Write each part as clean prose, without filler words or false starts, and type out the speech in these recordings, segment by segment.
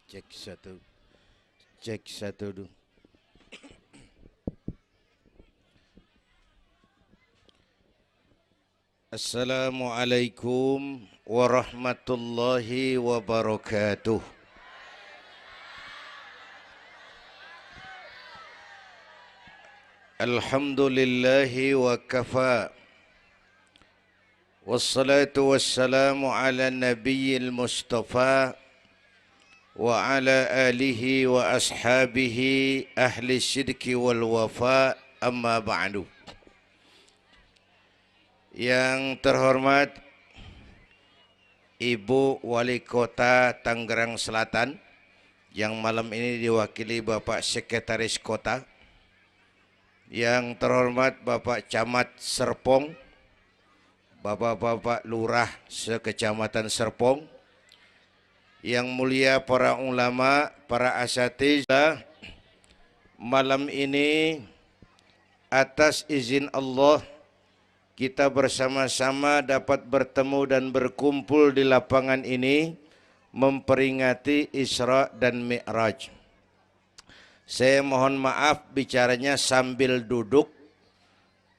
Cek satu, cek satu dulu. Assalamualaikum warahmatullahi wabarakatuh. Alhamdulillahi wa kafa. Wassalatu wassalamu ala nabiyil mustafa wa ala alihi wa ashabihi ahli syidki wal wafa, amma ba'du. Yang terhormat Ibu Wali Kota Tangerang Selatan, yang malam ini diwakili Bapak Sekretaris Kota. Yang terhormat Bapak Camat Serpong, Bapak-bapak Lurah sekecamatan Serpong, yang mulia para ulama, para asatidzah, malam ini atas izin Allah kita bersama-sama dapat bertemu dan berkumpul di lapangan ini memperingati Isra dan Mi'raj. Saya mohon maaf bicaranya sambil duduk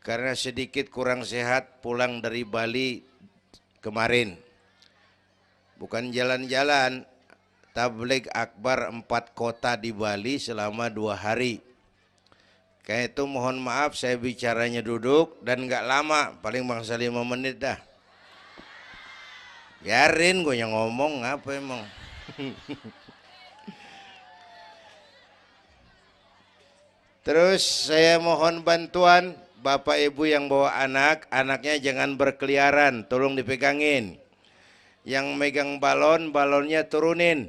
karena sedikit kurang sehat pulang dari Bali kemarin. Bukan jalan-jalan, tabligh akbar 4 kota di Bali selama 2 hari. Kayak itu mohon maaf saya bicaranya duduk dan nggak lama, paling bangsa 5 menit dah. Biarin gue yang ngomong, apa emang. Terus saya mohon bantuan Bapak Ibu yang bawa anak, anaknya jangan berkeliaran, tolong dipegangin. Yang megang balon, balonnya turunin.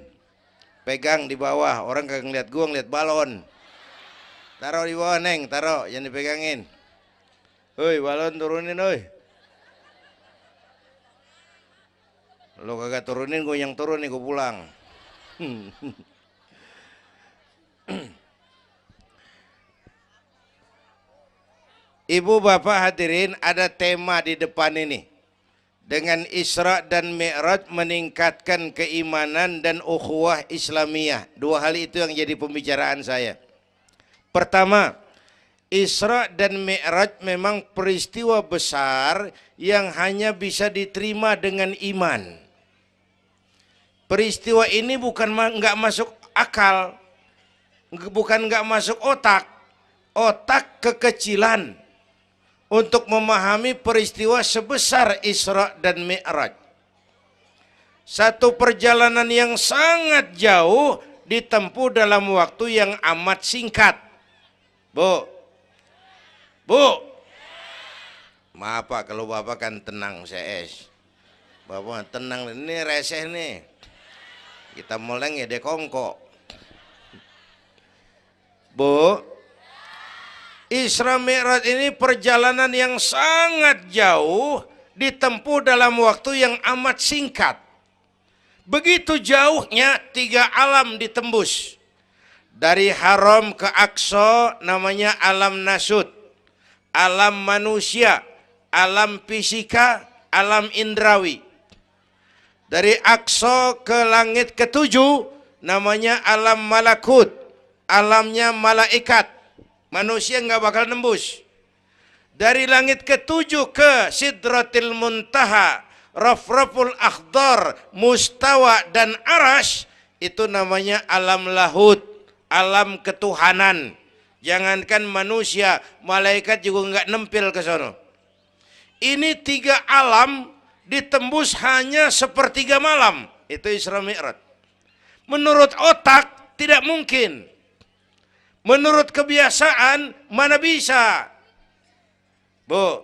Pegang di bawah, orang kagak ngeliat gua, ngeliat balon. Taruh di bawah, Neng, taruh, jangan dipegangin. Hoi, balon turunin, hoi. Lo kagak turunin, gua yang turun nih, gua pulang. Ibu bapak hadirin, ada tema di depan ini. Dengan Isra dan Mi'raj meningkatkan keimanan dan ukhuwah Islamiyah. 2 hal itu yang jadi pembicaraan saya. Pertama, Isra dan Mi'raj memang peristiwa besar yang hanya bisa diterima dengan iman. Peristiwa ini bukan nggak masuk akal, bukan nggak masuk otak. Otak kekecilan untuk memahami peristiwa sebesar Isra dan Mi'raj. Satu perjalanan yang sangat jauh ditempuh dalam waktu yang amat singkat. Bu, maaf Pak kalau Bapak kan tenang CS. Bapak tenang, ini reseh nih. Kita moleng ya dekongko. Bu, Isra Mi'raj ini perjalanan yang sangat jauh ditempuh dalam waktu yang amat singkat. Begitu jauhnya 3 alam ditembus. Dari Haram ke Aqsa namanya alam nasut, alam manusia, alam fisika, alam indrawi. Dari Aqsa ke langit ke-7 namanya alam malakut, alamnya malaikat. Manusia nggak bakal nembus. Dari langit ke-7 ke Sidratil Muntaha, Rafraful Akhdar, Mustawa dan Arash, itu namanya alam lahut, alam ketuhanan. Jangankan manusia, malaikat juga nggak nempel ke sono. Ini 3 alam ditembus hanya sepertiga malam. Itu Isra Mi'raj. Menurut otak tidak mungkin. Menurut kebiasaan mana bisa? Bu,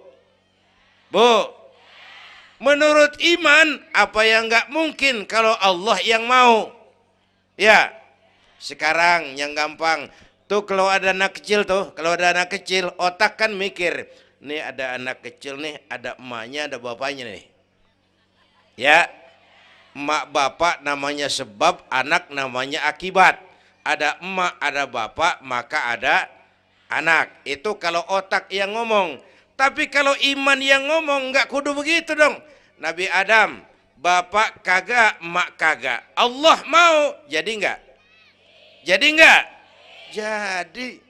menurut iman apa yang nggak mungkin kalau Allah yang mau? Ya, sekarang yang gampang tuh kalau ada anak kecil otak kan mikir, nih ada anak kecil nih, ada emaknya, ada bapaknya nih. Ya, emak bapak namanya sebab, anak namanya akibat. Ada emak, ada bapak, maka ada anak. Itu kalau otak yang ngomong. Tapi kalau iman yang ngomong, nggak kudu begitu dong. Nabi Adam, bapak kagak, emak kagak. Allah mau, jadi nggak? Jadi enggak? Jadi.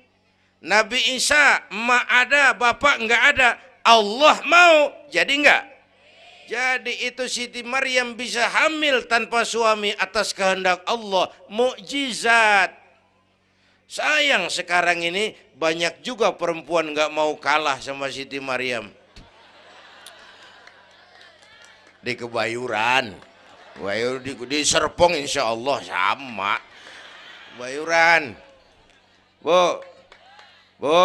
Nabi Isa emak ada, bapak enggak ada. Allah mau, jadi enggak? Jadi itu Siti Maryam bisa hamil tanpa suami atas kehendak Allah. Mukjizat. Sayang sekarang ini banyak juga perempuan enggak mau kalah sama Siti Maryam. Di Kebayuran. Di Serpong insya Allah sama. Kebayuran. Bu,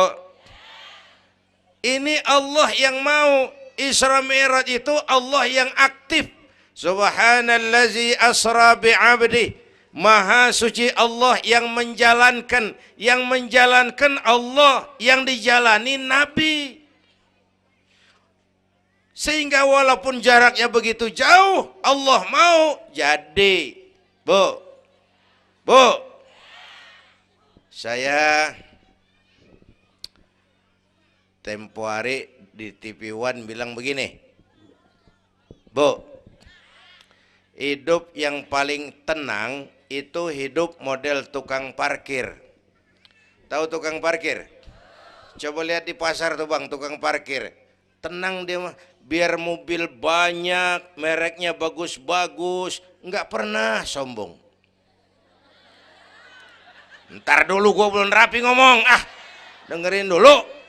ini Allah yang mau. Isra Mi'raj itu Allah yang aktif. Subhanallazi asra bi'abdi. Maha suci Allah yang menjalankan. Yang menjalankan Allah, yang dijalani Nabi. Sehingga walaupun jaraknya begitu jauh, Allah mau jadi. Bu, saya tempo hari di TV One bilang begini, Bu, hidup yang paling tenang itu hidup model tukang parkir. Tahu tukang parkir? Coba lihat di pasar tuh bang, tukang parkir. Tenang dia mah, biar mobil banyak, mereknya bagus-bagus, nggak pernah sombong. Ntar dulu gue belum rapi ngomong, dengerin dulu.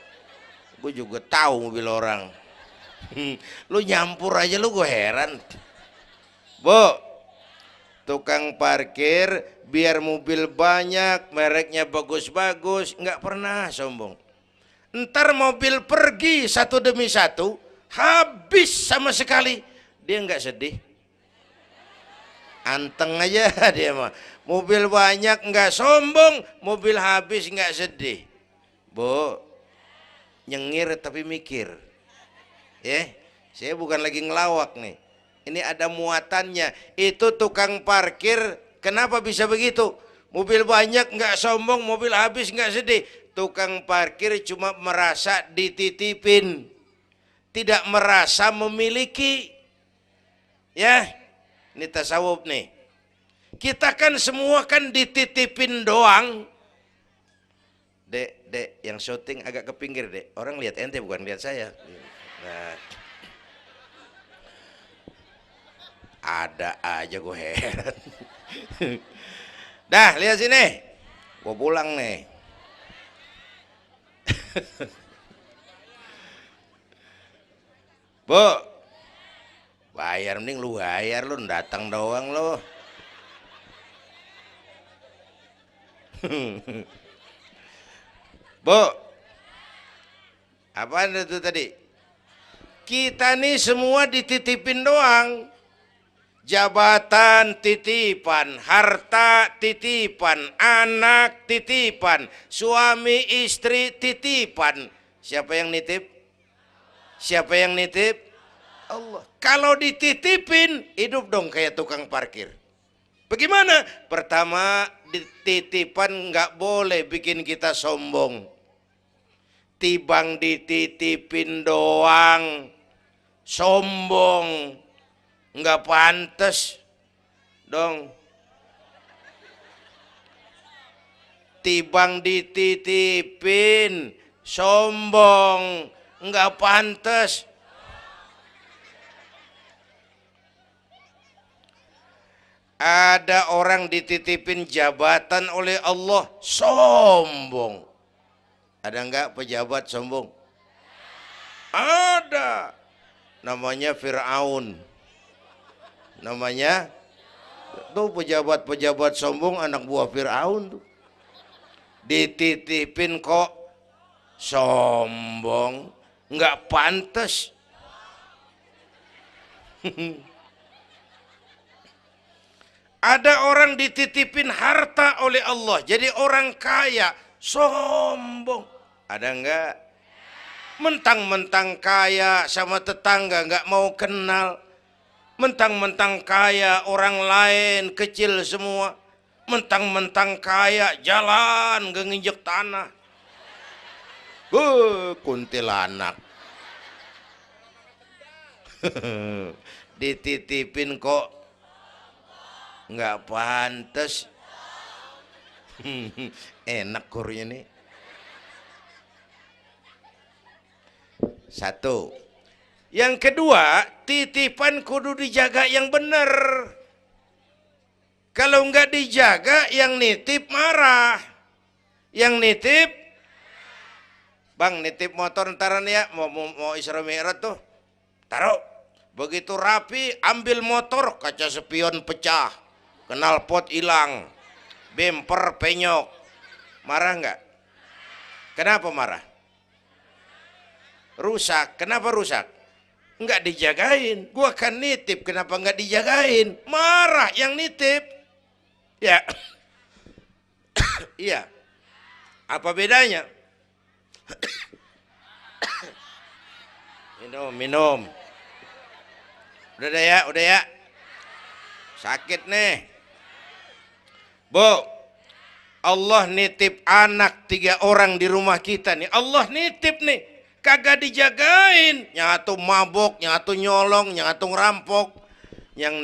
Gue juga tahu mobil orang. Lu nyampur aja lu, gue heran. Bu, tukang parkir biar mobil banyak, mereknya bagus-bagus, nggak pernah sombong. Ntar mobil pergi satu demi satu, habis sama sekali, dia nggak sedih. Anteng aja dia mah. Mobil banyak nggak sombong, mobil habis nggak sedih. Bu, nyengir tapi mikir. Saya bukan lagi ngelawak nih. Ini ada muatannya. Itu tukang parkir kenapa bisa begitu? Mobil banyak nggak sombong, mobil habis nggak sedih. Tukang parkir cuma merasa dititipin, tidak merasa memiliki. Ya, ini tasawuf nih. Kita kan semua kan dititipin doang. Dek, yang syuting agak ke pinggir, Dek. Orang lihat ente bukan lihat saya. Nah, ada aja gue heran. Dah, lihat sini. Gue pulang nih. Bu, bayar, mending lu bayar, lu datang doang lu. Bu, apaan itu tadi? Kita nih semua dititipin doang. Jabatan titipan, harta titipan, anak titipan, suami istri titipan. Siapa yang nitip? Siapa yang nitip? Allah. Kalau dititipin, hidup dong kayak tukang parkir. Bagaimana? Pertama, titipan nggak boleh bikin kita sombong. Tibang dititipin doang, sombong, nggak pantas dong. Tibang dititipin, sombong, nggak pantas. Ada orang dititipin jabatan oleh Allah, sombong. Ada enggak pejabat sombong? Ada. Namanya Fir'aun. Namanya tuh pejabat-pejabat sombong, anak buah Fir'aun tuh. Dititipin kok sombong, enggak pantas. Ada orang dititipin harta oleh Allah, jadi orang kaya, sombong. Ada enggak? Mentang-mentang kaya sama tetangga enggak mau kenal. Mentang-mentang kaya orang lain kecil semua. Mentang-mentang kaya jalan enggak nginjek tanah. Kuntilanak. Dititipin kok nggak pantas. Enak kurnya nih. Satu. Yang kedua, titipan kudu dijaga yang benar. Kalau nggak dijaga, yang nitip marah. Yang nitip, bang nitip motor ntaran ya, mau Isra Mi'raj tuh, taruh. Begitu rapi, ambil motor, kaca spion pecah, knalpot hilang, bemper penyok. Marah nggak? Kenapa marah? Rusak. Kenapa rusak? Nggak dijagain. Gua kan nitip, kenapa nggak dijagain? Marah yang nitip. Ya, iya. Apa bedanya? Minum. Udah ya. Sakit nih. Bu, Allah nitip anak 3 orang di rumah kita nih. Allah nitip nih. Kagak dijagain. Nyatu mabok, nyatu nyolong, nyatu ngerampok. Yang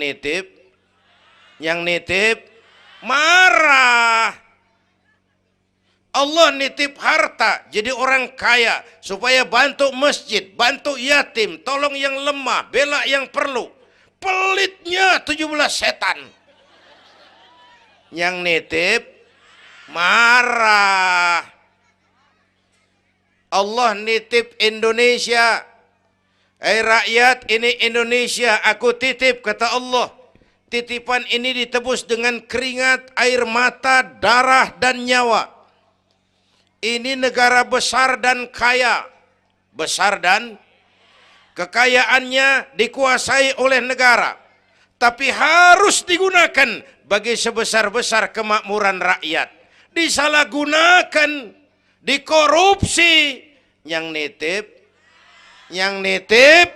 nitip marah. Allah nitip harta jadi orang kaya supaya bantu masjid, bantu yatim, tolong yang lemah, bela yang perlu. Pelitnya 17 setan. Yang nitip marah. Allah nitip Indonesia. Rakyat, ini Indonesia aku titip, kata Allah. Titipan ini ditebus dengan keringat, air mata, darah dan nyawa. Ini negara besar dan kaya. Besar dan kekayaannya dikuasai oleh negara. Tapi harus digunakan bagi sebesar-besar kemakmuran rakyat. Disalahgunakan, dikorupsi. Yang nitip,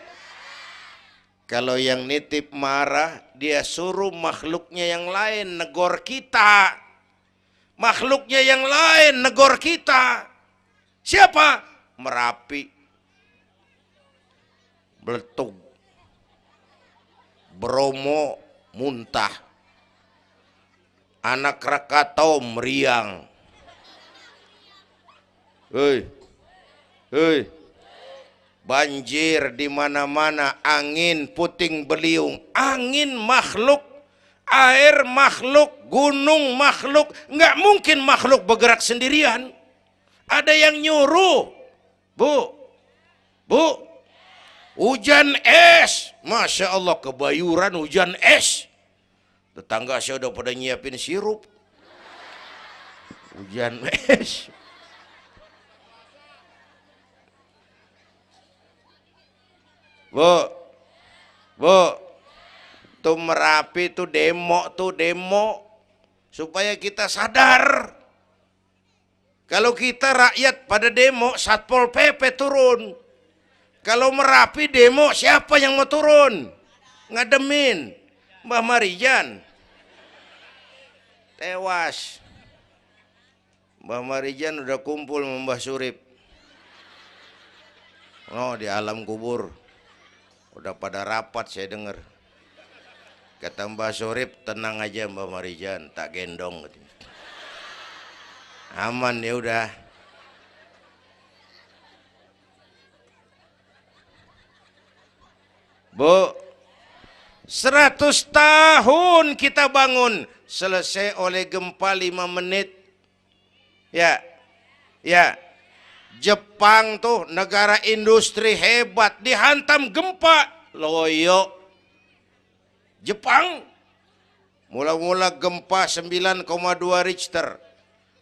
kalau yang nitip marah, dia suruh makhluknya yang lain negor kita. Makhluknya yang lain negor kita. Siapa? Merapi, Beletung, Bromo muntah, Anak Krakatau meriang. Hei, banjir di mana-mana, angin puting beliung, angin makhluk, air makhluk, gunung makhluk. Nggak mungkin makhluk bergerak sendirian. Ada yang nyuruh. Bu, hujan es. Masya Allah, kebayuran hujan es. Tetangga saya udah pada nyiapin sirup. Hujan es. Bu, tuh Merapi tuh demo supaya kita sadar. Kalau kita rakyat pada demo, Satpol PP turun. Kalau Merapi demo, siapa yang mau turun? Ngademin Mbah Marijan. Tewas. Mbah Marijan udah kumpul sama Mbah Surip. Oh, di alam kubur. Udah pada rapat saya dengar. Kata Mbah Surip, tenang aja Mbah Marijan, tak gendong. Aman ya udah. Bu, 100 tahun kita bangun, selesai oleh gempa 5 menit. Ya. Jepang tuh negara industri hebat, dihantam gempa, loyo. Jepang mula-mula gempa 9,2 Richter.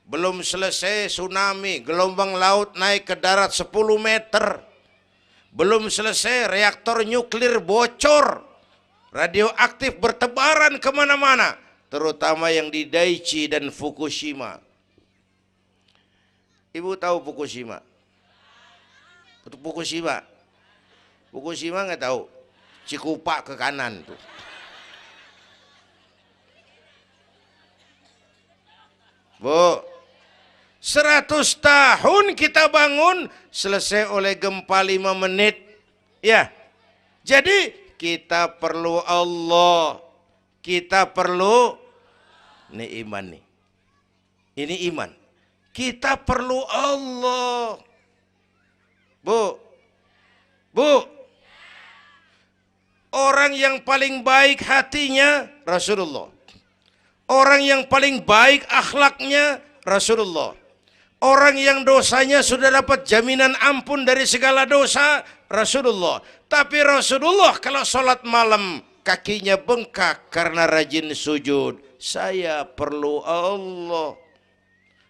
Belum selesai tsunami, gelombang laut naik ke darat 10 meter. Belum selesai reaktor nuklir bocor. Radioaktif bertebaran kemana-mana. Terutama yang di Daiichi dan Fukushima. Ibu tahu Fukushima? Fukushima nggak tahu. Cikupa ke kanan tuh. Bu, 100 tahun kita bangun, selesai oleh gempa 5 menit. Ya, jadi kita perlu Allah. Kita perlu nih iman nih. Ini iman. Kita perlu Allah. Bu, orang yang paling baik hatinya Rasulullah. Orang yang paling baik akhlaknya Rasulullah. Orang yang dosanya sudah dapat jaminan ampun dari segala dosa Rasulullah. Tapi Rasulullah kalau sholat malam kakinya bengkak karena rajin sujud. Saya perlu Allah.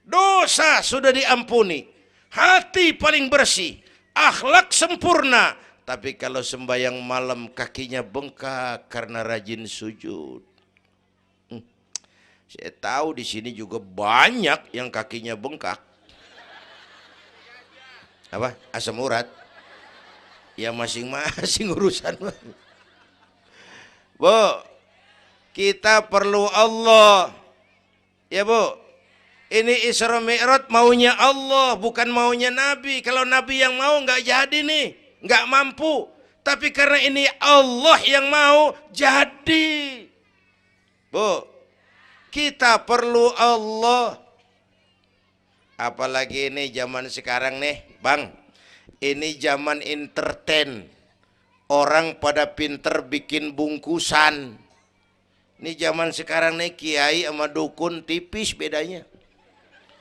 Dosa sudah diampuni, hati paling bersih, akhlak sempurna. Tapi kalau sembahyang malam kakinya bengkak karena rajin sujud. Saya tahu di sini juga banyak yang kakinya bengkak. Apa? Asam urat. Ya masing-masing urusan. Bu, kita perlu Allah. Ya Bu. Ini Isra Mi'raj maunya Allah, bukan maunya Nabi. Kalau Nabi yang mau nggak jadi nih, nggak mampu. Tapi karena ini Allah yang mau, jadi. Bu, kita perlu Allah. Apalagi ini zaman sekarang nih, Bang. Ini zaman entertain. Orang pada pinter bikin bungkusan. Ini zaman sekarang nih, kiai sama dukun tipis bedanya.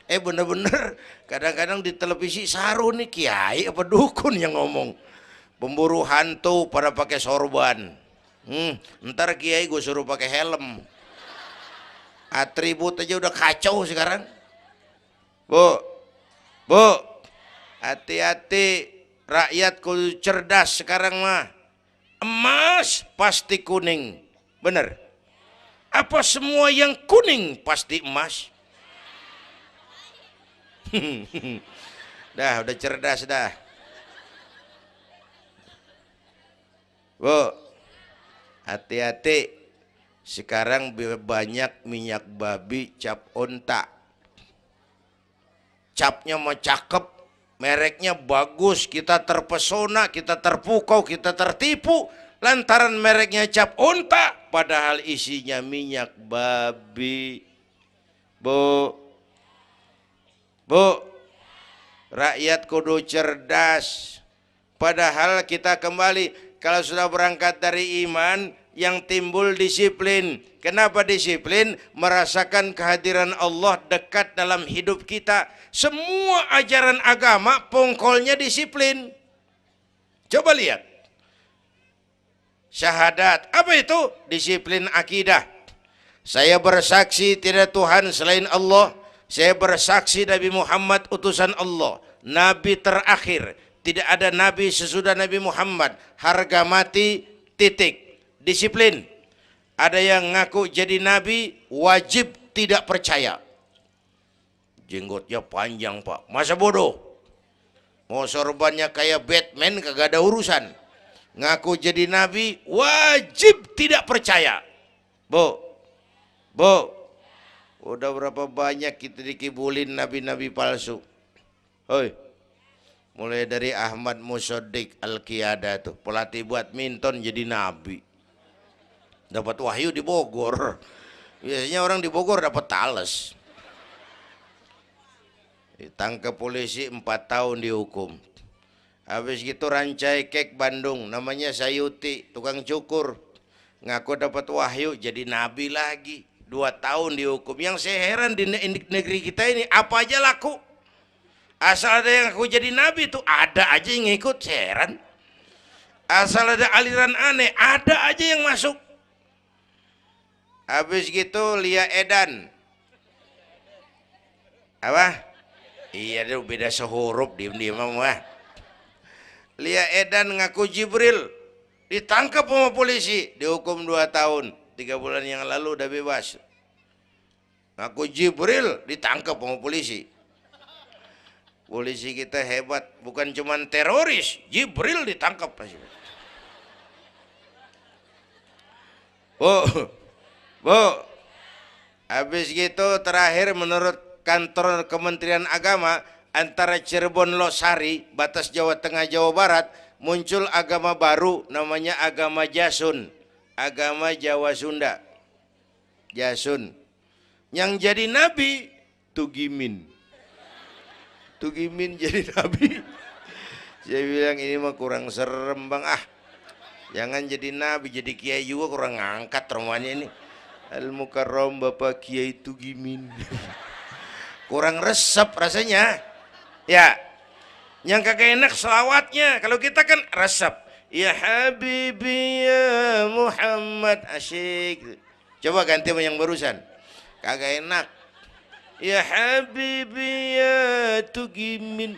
Bener-bener kadang-kadang di televisi saru nih kiai apa dukun yang ngomong. Pemburu hantu pada pakai sorban. Ntar kiai gue suruh pakai helm. Atribut aja udah kacau sekarang. Bu, hati-hati, rakyat kudu cerdas sekarang mah. Emas pasti kuning, bener? Apa semua yang kuning pasti emas? Udah cerdas dah. Bu, hati-hati. Sekarang banyak minyak babi cap onta. Capnya mah cakep, mereknya bagus, kita terpesona, kita terpukau, kita tertipu lantaran mereknya cap onta, padahal isinya minyak babi. Bu, rakyat kudu cerdas. Padahal kita kembali, kalau sudah berangkat dari iman, yang timbul disiplin. Kenapa disiplin? Merasakan kehadiran Allah dekat dalam hidup kita. Semua ajaran agama pongkolnya disiplin. Coba lihat. Syahadat, apa itu? Disiplin akidah. Saya bersaksi tidak Tuhan selain Allah. Saya bersaksi Nabi Muhammad utusan Allah, Nabi terakhir. Tidak ada Nabi sesudah Nabi Muhammad. Harga mati, titik. Disiplin. Ada yang ngaku jadi Nabi, wajib tidak percaya. Jenggotnya panjang Pak, masa bodoh? Mau sorbannya kayak Batman kagak ada urusan. Ngaku jadi Nabi, wajib tidak percaya. Bu, udah berapa banyak kita dikibulin nabi-nabi palsu. Hoi, mulai dari Ahmad Musaddiq Al-Qiyada tuh, pelatih badminton jadi nabi. Dapat wahyu di Bogor. Biasanya orang di Bogor dapat tales. Ditangkap polisi 4 tahun dihukum. Habis gitu Rancai Kek Bandung, namanya Sayuti, tukang cukur. Ngaku dapat wahyu jadi nabi lagi. 2 tahun dihukum. Yang saya heran di negeri kita ini apa aja laku. Asal ada yang aku jadi nabi tuh ada aja yang ngikut, saya heran. Asal ada aliran aneh ada aja yang masuk. Habis gitu Lia Edan. Apa? Iya deh beda sehuruf diem-diem mah. Lia Edan ngaku Jibril. Ditangkap sama polisi, dihukum 2 tahun. 3 bulan yang lalu udah bebas. Ngaku Jibril ditangkap sama polisi. Polisi kita hebat, bukan cuman teroris, Jibril ditangkap. Bu, habis gitu terakhir menurut kantor Kementerian Agama, antara Cirebon Losari, batas Jawa Tengah Jawa Barat, muncul agama baru namanya agama Jasun. Agama Jawa Sunda. Jasun. Yang jadi nabi Tugimin. Tugimin jadi nabi. Saya bilang ini mah kurang serem bang, jangan jadi nabi, jadi kiai juga kurang ngangkat rumahnya ini. Al Mukarram Bapak Kiai Tugimin. Kurang resep rasanya. Ya, yang kagak enak selawatnya. Kalau kita kan resep. Ya Habibi ya Muhammad, asyik. Coba ganti sama yang barusan. Kagak enak. Ya Habibi ya Tugimin.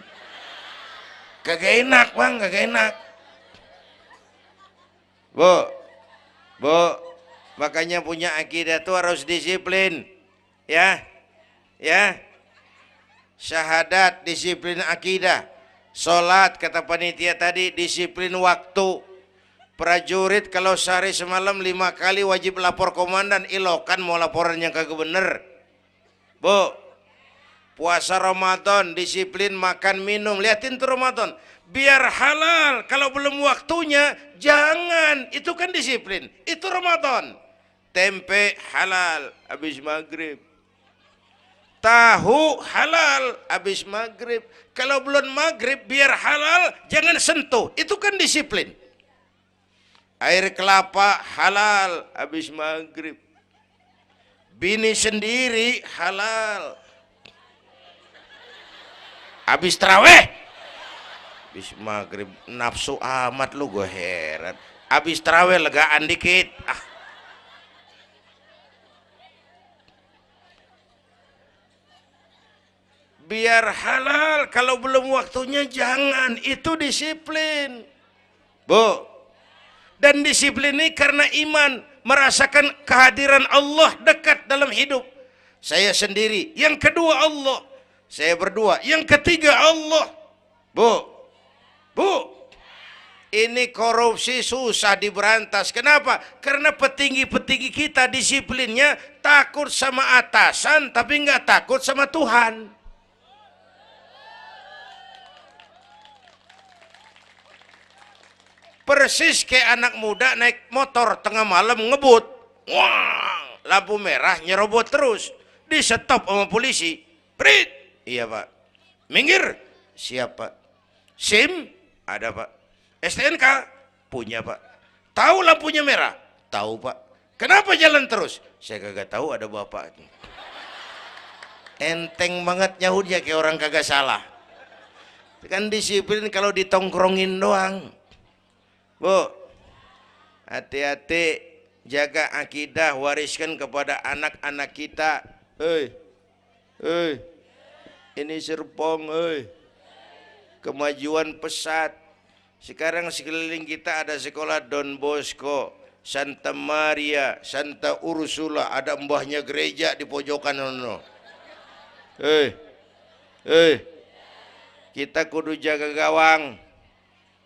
Kagak enak bang, kagak enak. Bu, makanya punya akidah tuh harus disiplin, ya, syahadat disiplin akidah, sholat kata panitia tadi disiplin waktu, prajurit kalau sehari semalam 5 kali wajib lapor komandan, ilokan mau laporan yang kagak bener. Bu, puasa Ramadan disiplin makan minum, liatin tuh Ramadan biar halal, kalau belum waktunya jangan, itu kan disiplin, itu Ramadan. Tempe halal habis maghrib, tahu halal habis maghrib, kalau belum maghrib biar halal jangan sentuh, itu kan disiplin. Air kelapa halal habis maghrib, bini sendiri halal habis taraweh, habis maghrib nafsu amat lu, gue heran. Habis taraweh legaan dikit, biar halal, kalau belum waktunya jangan, itu disiplin. Bu, dan disiplin ini karena iman, merasakan kehadiran Allah dekat dalam hidup. Saya sendiri, yang kedua Allah, saya berdua, yang ketiga Allah. Bu, ini korupsi susah diberantas. Kenapa? Karena petinggi-petinggi kita disiplinnya takut sama atasan, tapi nggak takut sama Tuhan. Persis kayak anak muda naik motor tengah malam ngebut, wah, lampu merah nyerobot terus, di stop sama polisi. Prit, iya pak. Minggir, siap pak. SIM ada pak. STNK punya pak. Tahu lampunya merah? Tahu pak. Kenapa jalan terus? Saya kagak tahu, ada bapak. Enteng banget nyahutnya kayak orang kagak salah. Kan disiplin kalau ditongkrongin doang. Bu, hati-hati, jaga akidah, wariskan kepada anak-anak kita. Ini Serpong, kemajuan pesat. Sekarang sekeliling kita ada sekolah Don Bosco, Santa Maria, Santa Ursula, ada mbahnya gereja di pojokan. Kita kudu jaga gawang,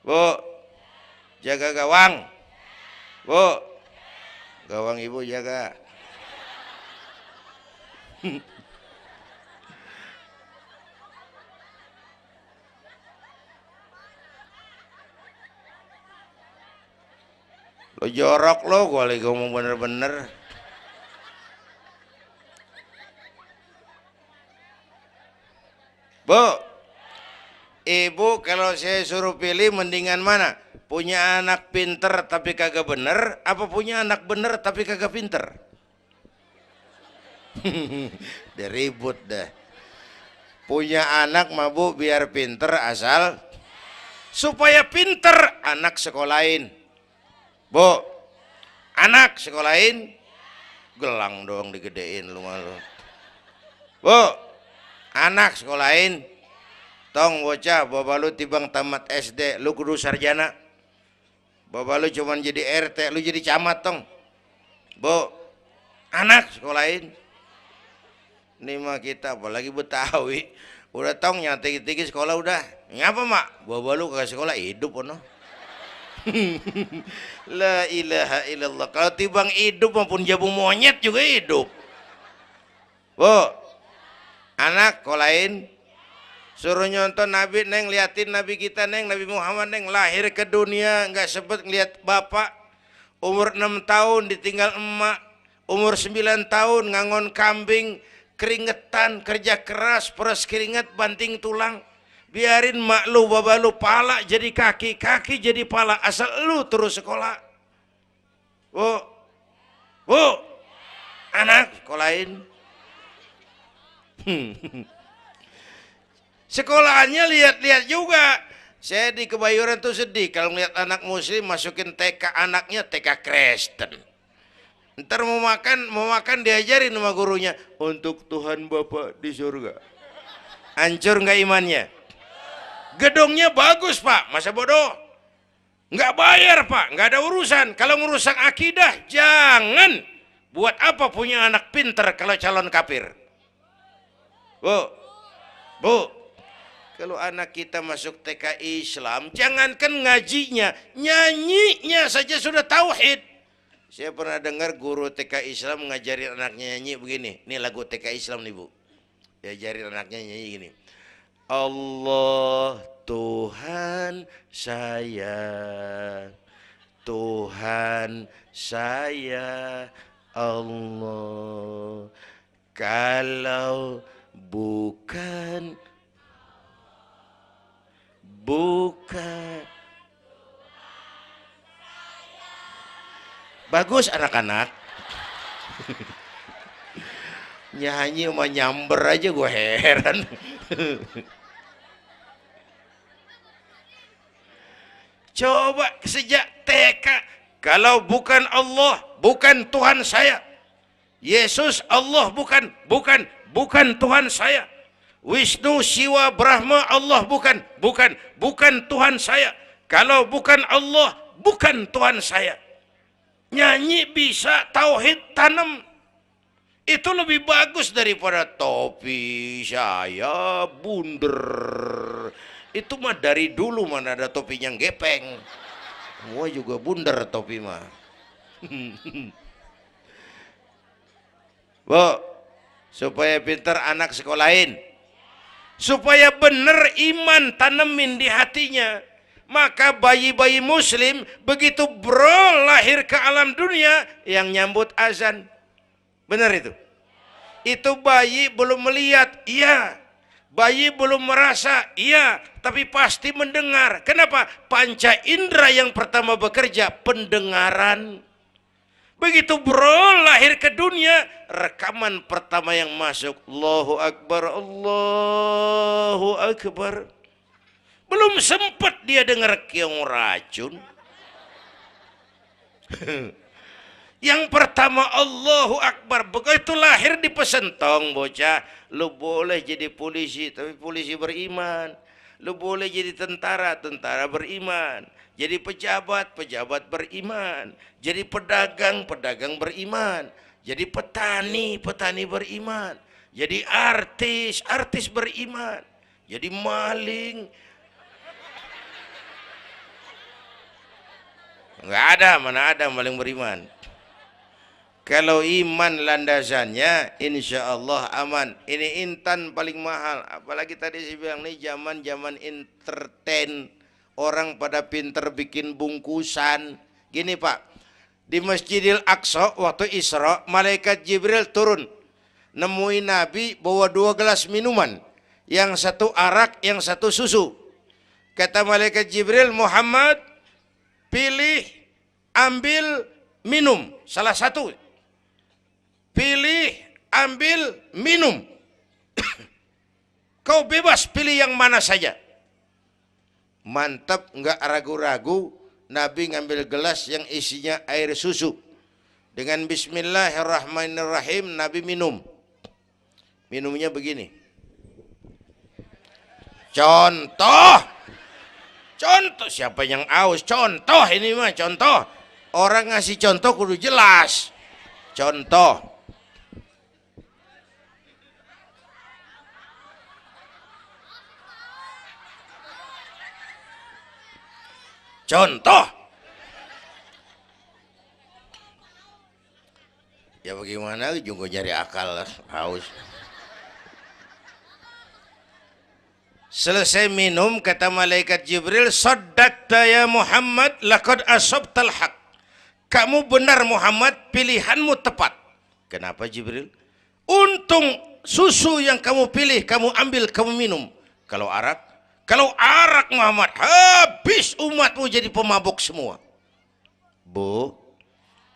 Bu. Jaga gawang, Bu. Gawang ibu jaga. Lo jorok lo, gue lagi ngomong bener-bener. Bu, ibu kalau saya suruh pilih mendingan mana? Punya anak pinter tapi kagak bener, apa punya anak bener tapi kagak pinter? Udah ribut dah. Punya anak mah bu biar pinter, asal supaya pinter anak sekolahin. Bu, anak sekolahin, gelang doang digedein lu malu. Bu, anak sekolahin, tong bocah, bapak lu tibang tamat SD, lu kudu sarjana. Bapak lu cuman jadi RT, lu jadi camat tong. Bu, anak sekolahin. Ini mah kita apalagi Betawi, udah tong nyantai-tinggi sekolah udah. Ngapa mak? Bapak lu ke sekolah hidup ono. La ilaha illallah. Kalau tibang hidup maupun jabu monyet juga hidup. Bu, anak sekolahin. Suruh nyonton Nabi, neng, liatin Nabi kita, neng, Nabi Muhammad, neng, lahir ke dunia nggak sempet ngeliat bapak, umur 6 tahun ditinggal emak, umur 9 tahun ngangon kambing, keringetan, kerja keras, peras keringat, banting tulang. Biarin mak lu, baba lu, pala jadi kaki, kaki jadi pala, asal lu terus sekolah. Bu, bu, anak sekolahin. Sekolahannya lihat-lihat juga. Saya di Kebayoran tuh sedih kalau ngeliat anak muslim masukin TK, anaknya TK Kristen. Ntar mau makan diajarin sama gurunya untuk Tuhan Bapa di surga. Hancur nggak imannya? Gedungnya bagus pak, masa bodoh? Nggak bayar pak, nggak ada urusan. Kalau ngerusak akidah, jangan. Buat apa punya anak pinter kalau calon kafir? Bu, bu, kalau anak kita masuk TK Islam, jangankan ngajinya, nyanyinya saja sudah tauhid. Saya pernah dengar guru TK Islam ngajarin anaknya nyanyi begini. Ini lagu TK Islam nih bu. Diajarin anaknya nyanyi gini. Allah Tuhan saya, Tuhan saya Allah. Kalau bukan bagus anak-anak. Nyanyi sama nyamber aja gue heran. Coba sejak TK, kalau bukan Allah, bukan Tuhan saya. Yesus Allah bukan Tuhan saya. Wisnu, Siwa, Brahma Allah bukan Tuhan saya. Kalau bukan Allah, bukan Tuhan saya. Nyanyi bisa, tauhid tanam. Itu lebih bagus daripada topi saya bundar. Itu mah dari dulu mana ada topinya gepeng. Semua juga bundar topi mah. Bu, supaya pintar anak sekolahin. Supaya benar iman tanemin di hatinya. Maka bayi-bayi muslim begitu bro lahir ke alam dunia yang nyambut azan. Benar itu? Itu bayi belum melihat, iya. Bayi belum merasa, iya, tapi pasti mendengar. Kenapa? Panca indera yang pertama bekerja, pendengaran. Begitu bro lahir ke dunia, rekaman pertama yang masuk, Allahu Akbar, Allahu Akbar. Belum sempat dia dengar keong racun. Yang pertama Allahu Akbar. Begitu lahir dipesentong bocah, lu boleh jadi polisi, tapi polisi beriman. Lu boleh jadi tentara, tentara beriman. Jadi pejabat, pejabat beriman. Jadi pedagang, pedagang beriman. Jadi petani, petani beriman. Jadi artis, artis beriman. Jadi maling. Enggak ada, mana ada maling beriman. Kalau iman landasannya, insya Allah aman. Ini intan paling mahal. Apalagi tadi saya bilang nih zaman entertain. Orang pada pinter bikin bungkusan. Gini Pak, di Masjidil Aqsa waktu Isra, malaikat Jibril turun. Nemuin Nabi bawa 2 gelas minuman. Yang satu arak, yang satu susu. Kata malaikat Jibril, Muhammad, pilih, ambil, minum. Salah satu. Pilih, ambil, minum. Kau bebas pilih yang mana saja. Mantap, enggak ragu-ragu. Nabi ngambil gelas yang isinya air susu. Dengan bismillahirrahmanirrahim, Nabi minum. Minumnya begini. Contoh. Contoh, siapa yang aus? Contoh ini mah, contoh. Orang ngasih contoh kudu jelas. Contoh. Contoh. Ya bagaimana juga nyari akal haus. Selesai minum kata malaikat Jibril, "Shaddaqta ya Muhammad, laqad asabtal haq." Kamu benar Muhammad, pilihanmu tepat. Kenapa Jibril? Untung susu yang kamu pilih, kamu ambil, kamu minum. Kalau arak Muhammad, habis umatmu jadi pemabuk semua. Bu,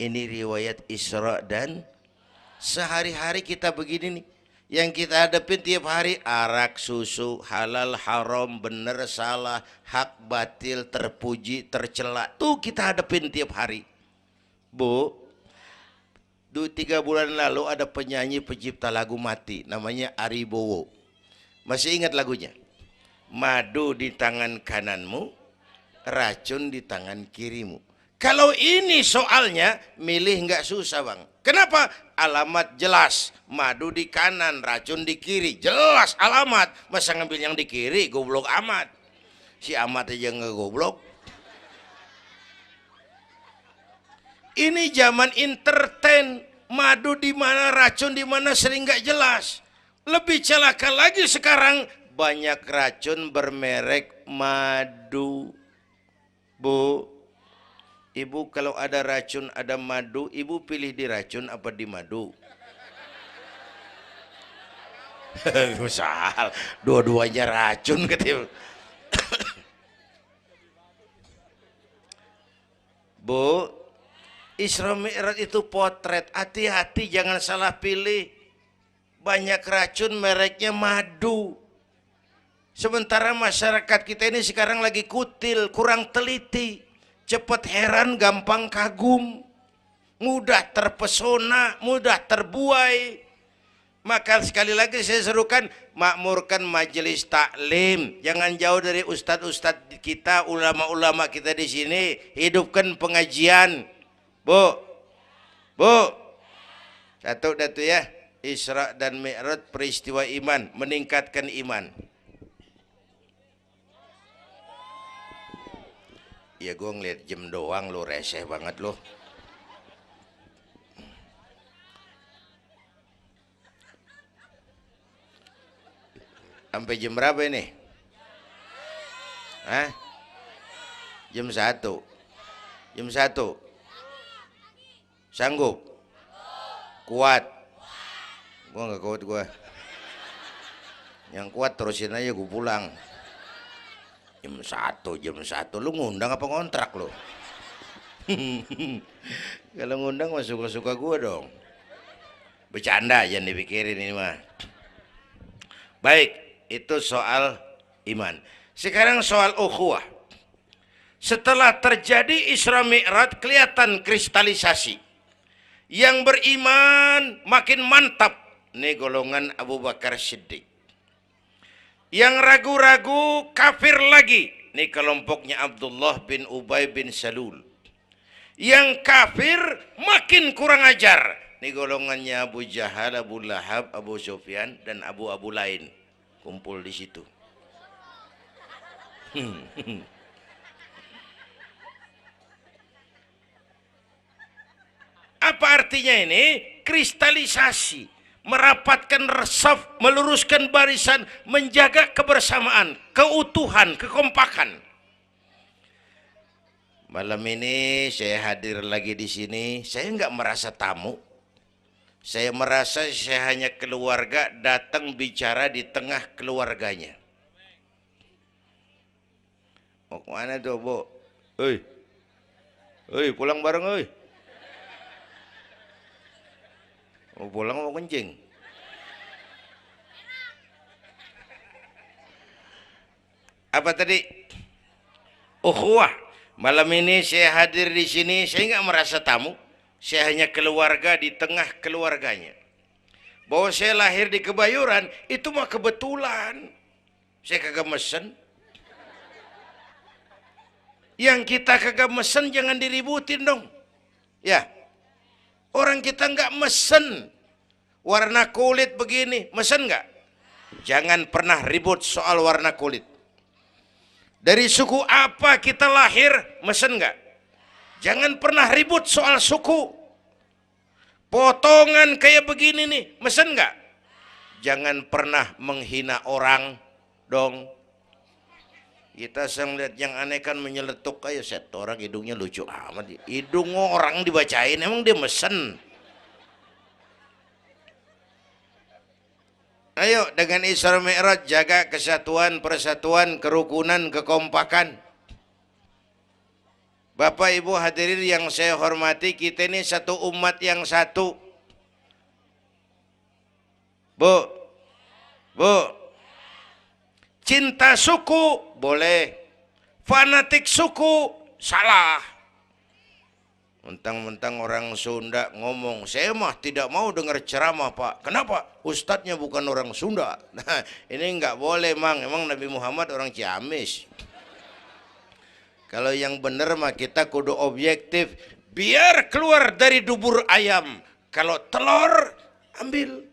ini riwayat Isra dan sehari-hari kita begini nih. Yang kita hadapin tiap hari arak, susu, halal, haram, benar, salah, hak, batil, terpuji, tercela. Tuh kita hadapin tiap hari. Bu, 3 bulan lalu ada penyanyi pencipta lagu mati, namanya Ari Bowo. Masih ingat lagunya? Madu di tangan kananmu, racun di tangan kirimu. Kalau ini soalnya milih nggak susah bang. Kenapa? Alamat jelas. Madu di kanan, racun di kiri. Jelas alamat. Masa ngambil yang di kiri, goblok amat. Si amat aja nggak goblok. Ini zaman entertain. Madu di mana, racun di mana sering nggak jelas. Lebih celaka lagi sekarang banyak racun bermerek madu. Bu, ibu kalau ada racun ada madu, ibu pilih di racun apa di madu? Misal dua-duanya racun gitu. Bu, Isra Mi'raj itu potret, hati-hati jangan salah pilih. Banyak racun mereknya madu. Sementara masyarakat kita ini sekarang lagi kutil, kurang teliti, cepat heran, gampang kagum, mudah terpesona, mudah terbuai. Maka sekali lagi saya serukan, makmurkan majelis taklim, jangan jauh dari ustadz-ustadz kita, ulama-ulama kita di sini, hidupkan pengajian. Bu, satu datu ya, Isra dan Mi'raj peristiwa iman, meningkatkan iman. Ya gue ngeliat jam doang lo, reseh banget lo. Sampai jam berapa ini? Hah? Jam 1. Jam 1. Sanggup? Kuat? Gue gak kuat gue. Yang kuat terusin aja gue pulang. Jam 1 lu ngundang apa ngontrak lu? Kalau ngundang mah suka-suka gue dong. Bercanda jangan dipikirin ini mah. Baik, itu soal iman. Sekarang soal ukhuwah. Setelah terjadi Isra Mi'raj kelihatan kristalisasi. Yang beriman makin mantap. Ini golongan Abu Bakar Siddiq. Yang ragu-ragu kafir lagi. Ini kelompoknya Abdullah bin Ubay bin Salul. Yang kafir makin kurang ajar. Ini golongannya Abu Jahal, Abu Lahab, Abu Sufyan, dan Abu lain. Kumpul di situ. Apa artinya ini? Kristalisasi. Merapatkan resaf, meluruskan barisan, menjaga kebersamaan, keutuhan, kekompakan. Malam ini saya hadir lagi di sini, saya nggak merasa tamu. Saya merasa saya hanya keluarga datang bicara di tengah keluarganya. Mau kemana tuh, Bu? Pulang bareng, oi. Mau pulang mau kencing. Apa tadi? Ukhuwah. Malam ini saya hadir di sini, saya nggak merasa tamu. Saya hanya keluarga di tengah keluarganya. Bahwa saya lahir di Kebayoran itu mah kebetulan. Saya kagak mesen. Yang kita kagak mesen jangan diributin dong. Ya. Orang kita nggak mesen warna kulit begini, mesen nggak? Jangan pernah ribut soal warna kulit. Dari suku apa kita lahir, mesen nggak? Jangan pernah ribut soal suku. Potongan kayak begini nih, mesen nggak? Jangan pernah menghina orang dong. Kita sering lihat yang aneh kan menyeletuk kayak set orang hidungnya lucu amat. Hidung orang dibacain emang dia mesen. Ayo dengan Isra Mi'raj jaga kesatuan, persatuan, kerukunan, kekompakan. Bapak Ibu hadirin yang saya hormati, kita ini satu umat yang satu. Bu, cinta suku boleh, fanatik suku salah. Mentang-mentang orang Sunda ngomong, saya mah tidak mau dengar ceramah Pak. Kenapa? Ustadznya bukan orang Sunda. Nah, ini nggak boleh Mang. Emang Nabi Muhammad orang Ciamis. Kalau yang benar mah kita kudu objektif. Biar keluar dari dubur ayam. Kalau telur, ambil.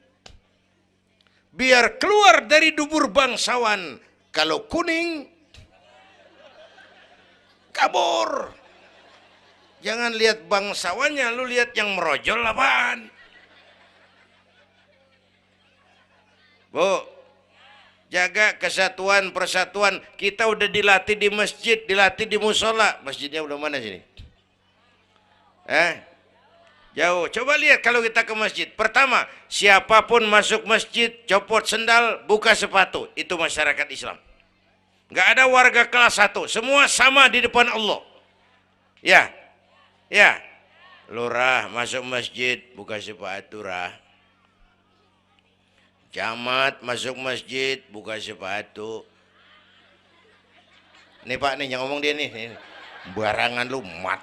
Biar keluar dari dubur bangsawan. Kalau kuning, kabur. Jangan lihat bangsawannya, lu lihat yang merojol apaan. Bu, jaga kesatuan, persatuan. Kita udah dilatih di masjid, dilatih di musola. Masjidnya udah mana sini? Jauh. Coba lihat kalau kita ke masjid. Pertama, siapapun masuk masjid, copot sendal, buka sepatu. Itu masyarakat Islam. Nggak ada warga kelas 1. Semua sama di depan Allah. Ya, lurah masuk masjid buka sepatu rah. Camat masuk masjid buka sepatu. Nih Pak nih yang ngomong dia nih. Barangan lu mat.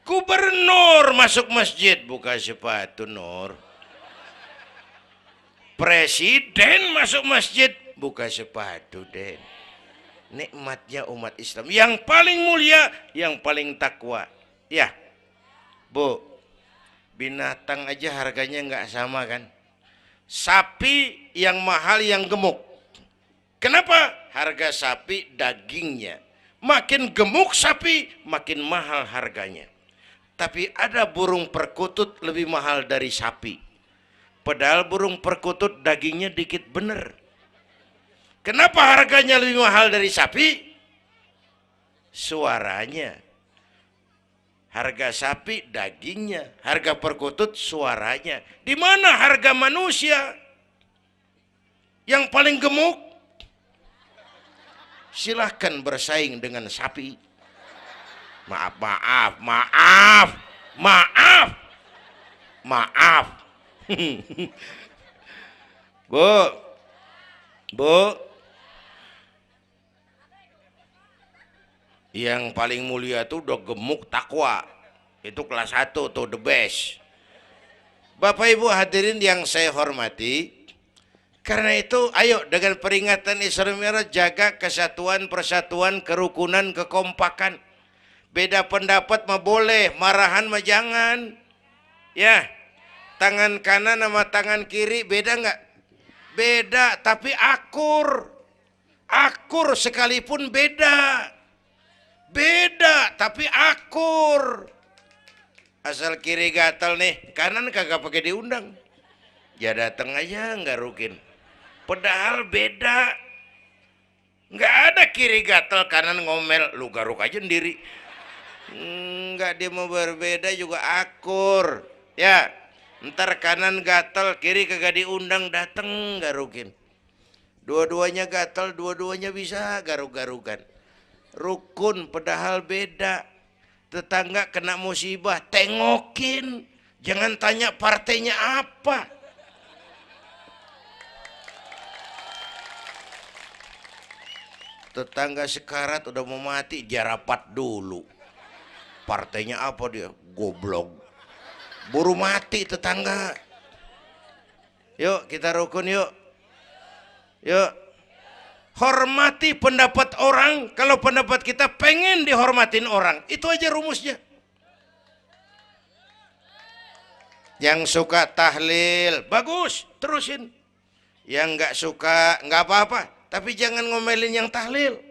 Gubernur masuk masjid buka sepatu Nur. Presiden masuk masjid buka sepatu Den. Nikmatnya umat Islam yang paling mulia, yang paling takwa. Ya, Bu, binatang aja harganya nggak sama kan? Sapi yang mahal yang gemuk. Kenapa? Harga sapi dagingnya. Makin gemuk sapi, makin mahal harganya. Tapi ada burung perkutut lebih mahal dari sapi. Padahal burung perkutut dagingnya dikit bener. Kenapa harganya lebih mahal dari sapi? Suaranya. Harga sapi dagingnya, harga perkutut suaranya. Di mana harga manusia yang paling gemuk? Silahkan bersaing dengan sapi. Maaf. Bu, yang paling mulia tuh udah gemuk takwa. Itu kelas 1 tuh the best. Bapak Ibu hadirin yang saya hormati, karena itu ayo dengan peringatan Isra Mi'raj jaga kesatuan, persatuan, kerukunan, kekompakan. Beda pendapat mah boleh, marahan mah jangan. Ya, tangan kanan sama tangan kiri beda nggak? Beda, tapi akur. Akur sekalipun beda. Beda, tapi akur. Asal kiri gatal nih, kanan kagak pakai diundang. Ya datang aja nggak rukin. Padahal beda. Nggak ada kiri gatal, kanan ngomel. Lu garuk aja sendiri. Nggak, dia mau berbeda juga akur. Ya, ntar kanan gatal, kiri kagak diundang, datang garukin. Dua-duanya gatal, dua-duanya bisa garuk-garukan. Rukun padahal beda. Tetangga kena musibah, tengokin. Jangan tanya partainya apa. Tetangga sekarat udah mau mati, dia rapat dulu. Partainya apa dia? Goblok. Buru mati tetangga. Yuk kita rukun yuk. Yuk. Hormati pendapat orang. Kalau pendapat kita pengen dihormatin orang, itu aja rumusnya. Yang suka tahlil bagus, terusin. Yang nggak suka nggak apa-apa, tapi jangan ngomelin yang tahlil.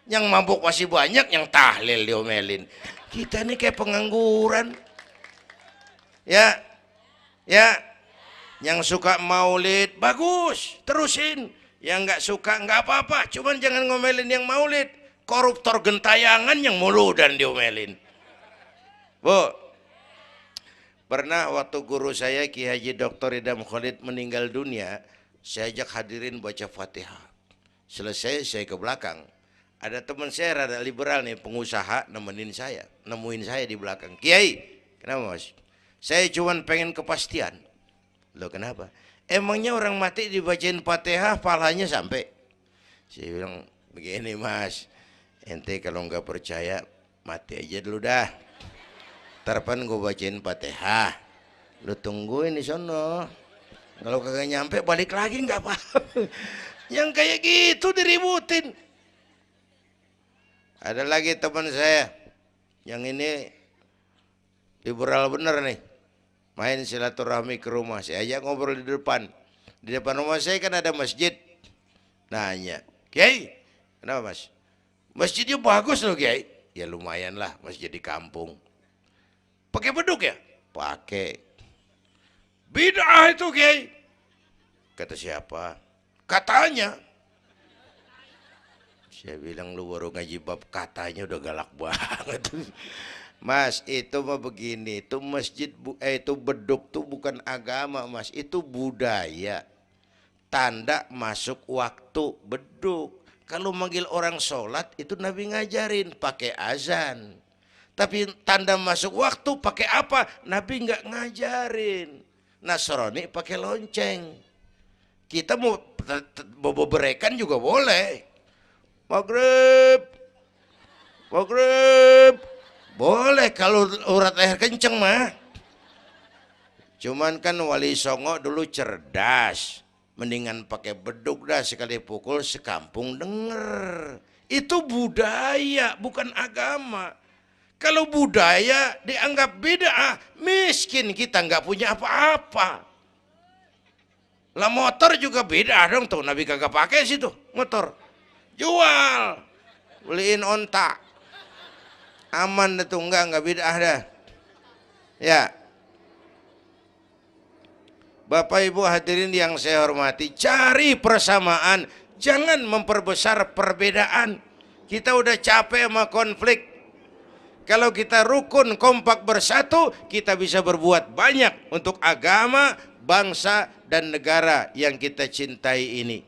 Yang mabuk masih banyak, yang tahlil diomelin. Kita ini kayak pengangguran. Ya, yang suka maulid bagus, terusin. Yang nggak suka nggak apa-apa, cuman jangan ngomelin yang maulid. Koruptor gentayangan yang mulu dan diomelin. Bu, Pernah waktu guru saya Ki Haji Dr. Idam Khalid meninggal dunia, saya ajak hadirin baca Fatihah. Selesai saya ke belakang. Ada teman saya rada liberal nih, pengusaha nemuin saya di belakang. Kiai, kenapa Mas? Saya cuman pengen kepastian. Loh kenapa? Emangnya orang mati dibacain Fatihah pahalanya sampai? Saya bilang begini Mas, ente kalau nggak percaya mati aja dulu dah. Tarpan gue bacain Fatihah, lu tungguin di sono. Kalau kagak nyampe balik lagi nggak apa. Yang kayak gitu diributin. Ada lagi teman saya, yang ini liberal bener nih, main silaturahmi ke rumah. Saya ajak ngobrol di depan. Di depan rumah saya kan ada masjid. Nanya, Kiai, kenapa Mas? Masjidnya bagus loh Kiai. Ya lumayan lah, masjid di kampung. Pakai beduk ya? Pakai. Bid'ah itu Kiai. Kata siapa? Katanya. Saya bilang lu baru ngaji bab katanya udah galak banget. Mas, itu mah begini, itu masjid itu beduk tuh bukan agama Mas, itu budaya. Tanda masuk waktu beduk. Kalau manggil orang sholat itu Nabi ngajarin pakai azan. Tapi tanda masuk waktu pakai apa? Nabi nggak ngajarin. Nasrani pakai lonceng. Kita mau berekan juga boleh. Maghrib, maghrib, boleh kalau urat leher kenceng mah. Cuman kan Wali Songo dulu cerdas. Mendingan pakai beduk dah, sekali pukul sekampung denger. Itu budaya bukan agama. Kalau budaya dianggap bid'ah, miskin kita nggak punya apa-apa. Lah motor juga bid'ah dong tuh, Nabi kagak pakai situ motor. Jual, beliin onta. Aman dah tuh, enggak bid'ah dah. Ya. Bapak Ibu hadirin yang saya hormati, cari persamaan, jangan memperbesar perbedaan. Kita udah capek sama konflik. Kalau kita rukun, kompak bersatu, kita bisa berbuat banyak untuk agama, bangsa, dan negara yang kita cintai ini.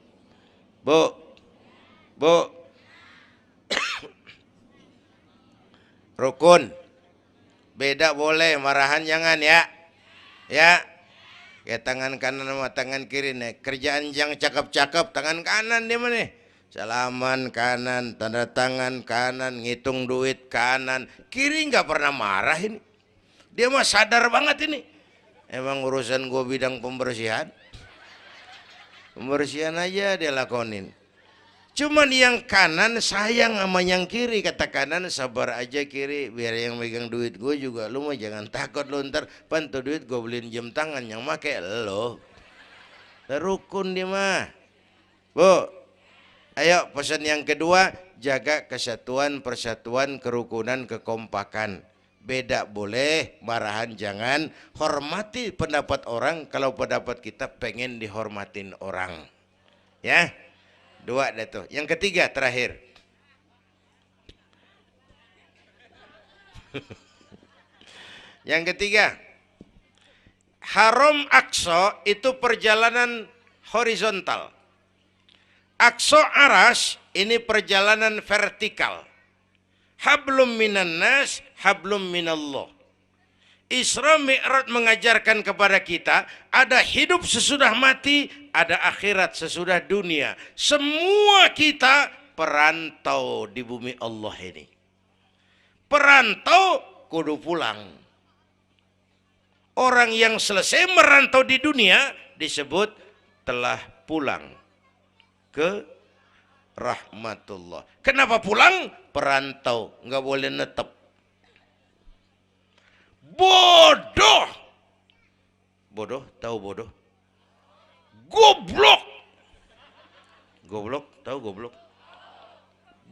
Bu, rukun, beda boleh, marahan jangan ya. Ya. Kayak tangan kanan sama tangan kiri nih. Kerjaan yang cakep-cakep tangan kanan dia mana nih? Salaman kanan, tanda tangan kanan, ngitung duit kanan. Kiri nggak pernah marah ini. Dia mah sadar banget ini. Emang urusan gue bidang pembersihan. Pembersihan aja dia lakonin. Cuman yang kanan sayang sama yang kiri. Kata kanan sabar aja kiri, biar yang megang duit gue juga. Lu mah jangan takut lu ntar pantu duit gue beliin jam tangan yang make lo. Rukun dia mah. Bu, ayo pesan yang kedua, jaga kesatuan, persatuan, kerukunan, kekompakan. Beda boleh, marahan jangan. Hormati pendapat orang kalau pendapat kita pengen dihormatin orang. Ya. Dua dah tuh. Yang ketiga terakhir. Yang ketiga, Haram Aqsa itu perjalanan horizontal. Aqsa Aras ini perjalanan vertikal. Hablum minan nas, hablum minallah. Isra Mi'raj mengajarkan kepada kita ada hidup sesudah mati, ada akhirat sesudah dunia. Semua kita perantau di bumi Allah ini. Perantau kudu pulang. Orang yang selesai merantau di dunia disebut telah pulang ke rahmatullah. Kenapa pulang? Perantau, nggak boleh netep. Bodoh. Bodoh, tahu bodoh? Goblok. Goblok, tahu goblok?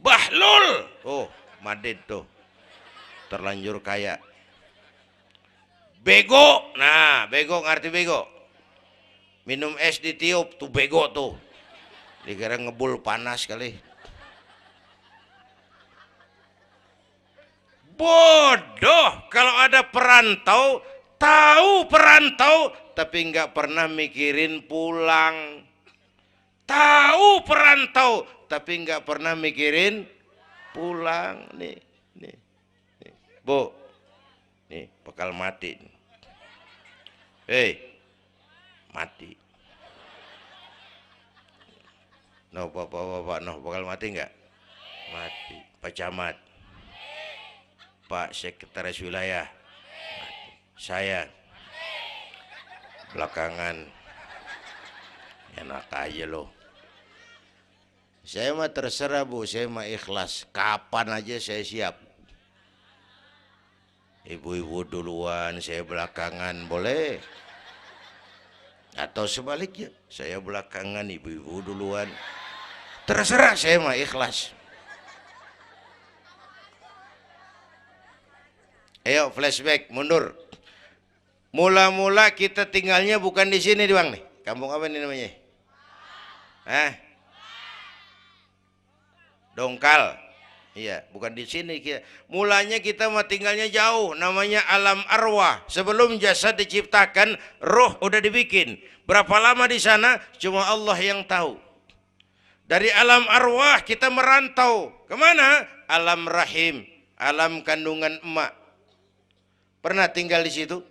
Bahlul. Oh, Madid tuh. Terlanjur kaya. Bego. Nah, bego ngerti bego? Minum es ditiup tuh bego tuh. Dikira ngebul panas kali. Bodoh. Kalau ada perantau Tahu perantau tapi nggak pernah mikirin pulang. Tahu perantau tapi nggak pernah mikirin pulang. Nih, nih, nih. Bu, nih bakal mati. Hei, mati. No, bapak, no, bakal mati nggak? Mati. Pak Camat, Pak Sekretaris Wilayah, saya belakangan enak aja loh. Saya mah terserah Bu, saya mah ikhlas. Kapan aja saya siap. Ibu-ibu duluan, saya belakangan, boleh. Atau sebaliknya, saya belakangan, ibu-ibu duluan. Terserah, saya mah ikhlas. Ayo flashback, mundur. Mula-mula kita tinggalnya bukan di sini Bang nih. Kampung apa ini namanya? Hah? Dongkal. Iya, bukan di sini kita. Mulanya kita mah tinggalnya jauh, namanya alam arwah. Sebelum jasad diciptakan, roh udah dibikin. Berapa lama di sana? Cuma Allah yang tahu. Dari alam arwah kita merantau kemana? Alam rahim, alam kandungan emak. Pernah tinggal di situ?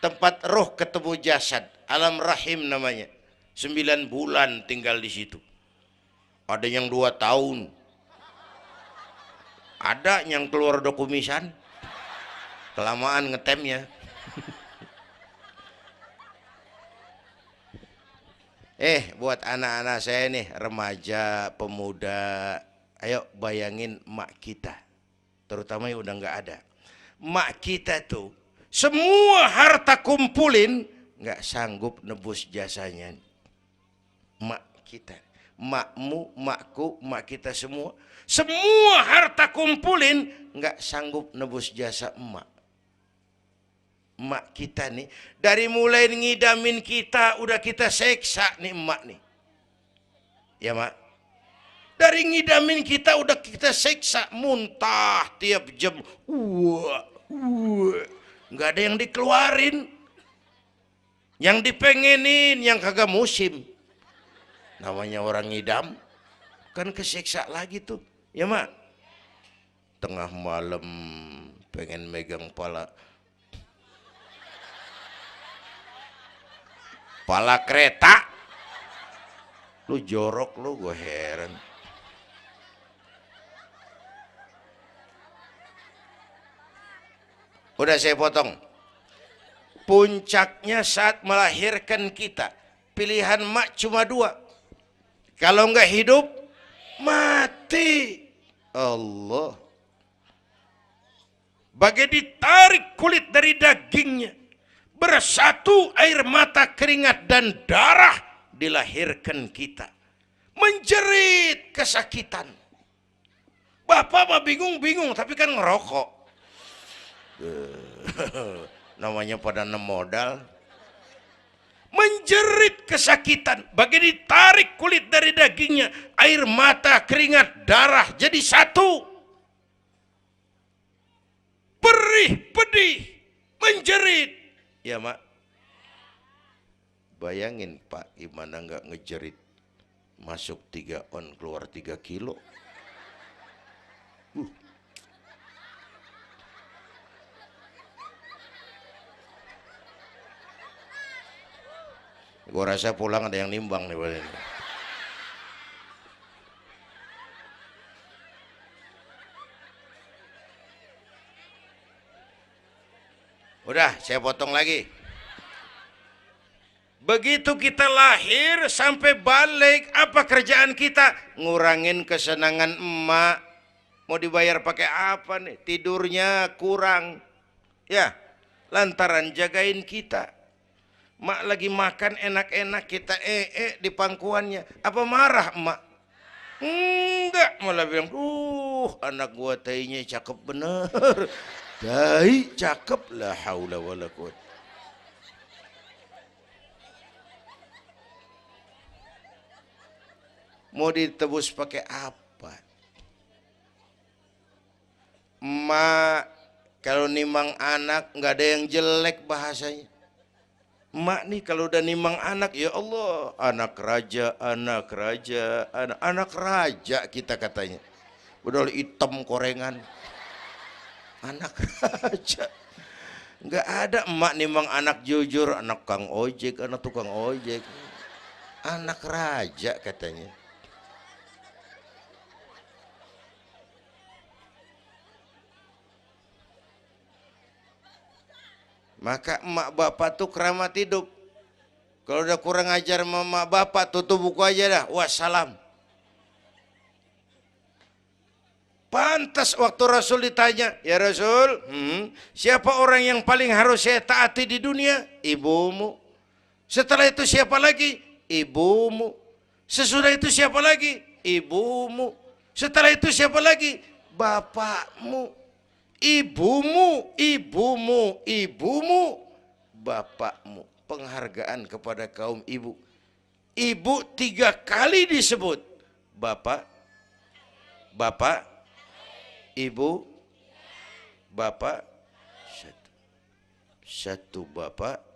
Tempat roh ketemu jasad, alam rahim namanya. 9 bulan tinggal di situ. Ada yang 2 tahun. Ada yang keluar dokumisan. Kelamaan ngetemnya. Buat anak-anak saya nih, remaja, pemuda, ayo bayangin mak kita. Terutama yang udah nggak ada. Mak kita tuh semua harta kumpulin nggak sanggup nebus jasanya. Mak kita, makmu, makku, mak kita semua harta kumpulin nggak sanggup nebus jasa emak. Emak kita nih dari mulai ngidamin kita udah kita seksa nih emak nih. Ya mak. Dari ngidamin kita udah kita seksa, muntah tiap jam. Nggak ada yang dikeluarin. Yang dipengenin yang kagak musim. Namanya orang ngidam. Kan keseksa lagi tuh. Ya mak. Tengah malam pengen megang pala kereta. Lu jorok lu, gue heran. Udah saya potong. Puncaknya saat melahirkan kita. Pilihan mak cuma 2. Kalau enggak hidup, mati. Allah. Bagai ditarik kulit dari dagingnya. Bersatu air mata, keringat, dan darah. Dilahirkan kita. Menjerit kesakitan. Bapak mah bingung-bingung, tapi kan ngerokok. Namanya pada modal. Menjerit kesakitan, bagai ditarik kulit dari dagingnya, air mata, keringat, darah jadi satu. Perih, pedih, menjerit. Ya mak. Bayangin Pak, gimana nggak ngejerit. Masuk 3 on, keluar 3 kilo. Gue rasa pulang ada yang nimbang nih. Udah, saya potong lagi. Begitu kita lahir sampai balik, apa kerjaan kita? Ngurangin kesenangan emak. Mau dibayar pakai apa nih? Tidurnya kurang. Ya, lantaran jagain kita. Mak lagi makan enak-enak, kita di pangkuannya. Apa marah emak? Enggak, malah bilang, anak gua tainya cakep bener. Tai cakep, la haula wala quwwata. Mau ditebus pakai apa? Emak Kalau nimang anak nggak ada yang jelek bahasanya. Emak nih kalau udah nimang anak, ya Allah, anak raja, anak raja, anak raja kita katanya. Udah hitam korengan, anak raja. Nggak ada emak nimang anak jujur, anak kang ojek, anak tukang ojek, anak raja katanya. Maka emak bapak tuh keramat hidup. Kalau udah kurang ajar emak bapak, tutup buku aja dah. Wassalam. Pantas waktu Rasul ditanya, ya Rasul, siapa orang yang paling harus saya taati di dunia? Ibumu. Setelah itu siapa lagi? Ibumu. Sesudah itu siapa lagi? Ibumu. Setelah itu siapa lagi? Bapakmu. Ibumu, ibumu, ibumu, bapakmu. Penghargaan kepada kaum ibu. Ibu 3 kali disebut. Bapak, bapak, ibu, bapak, satu bapak.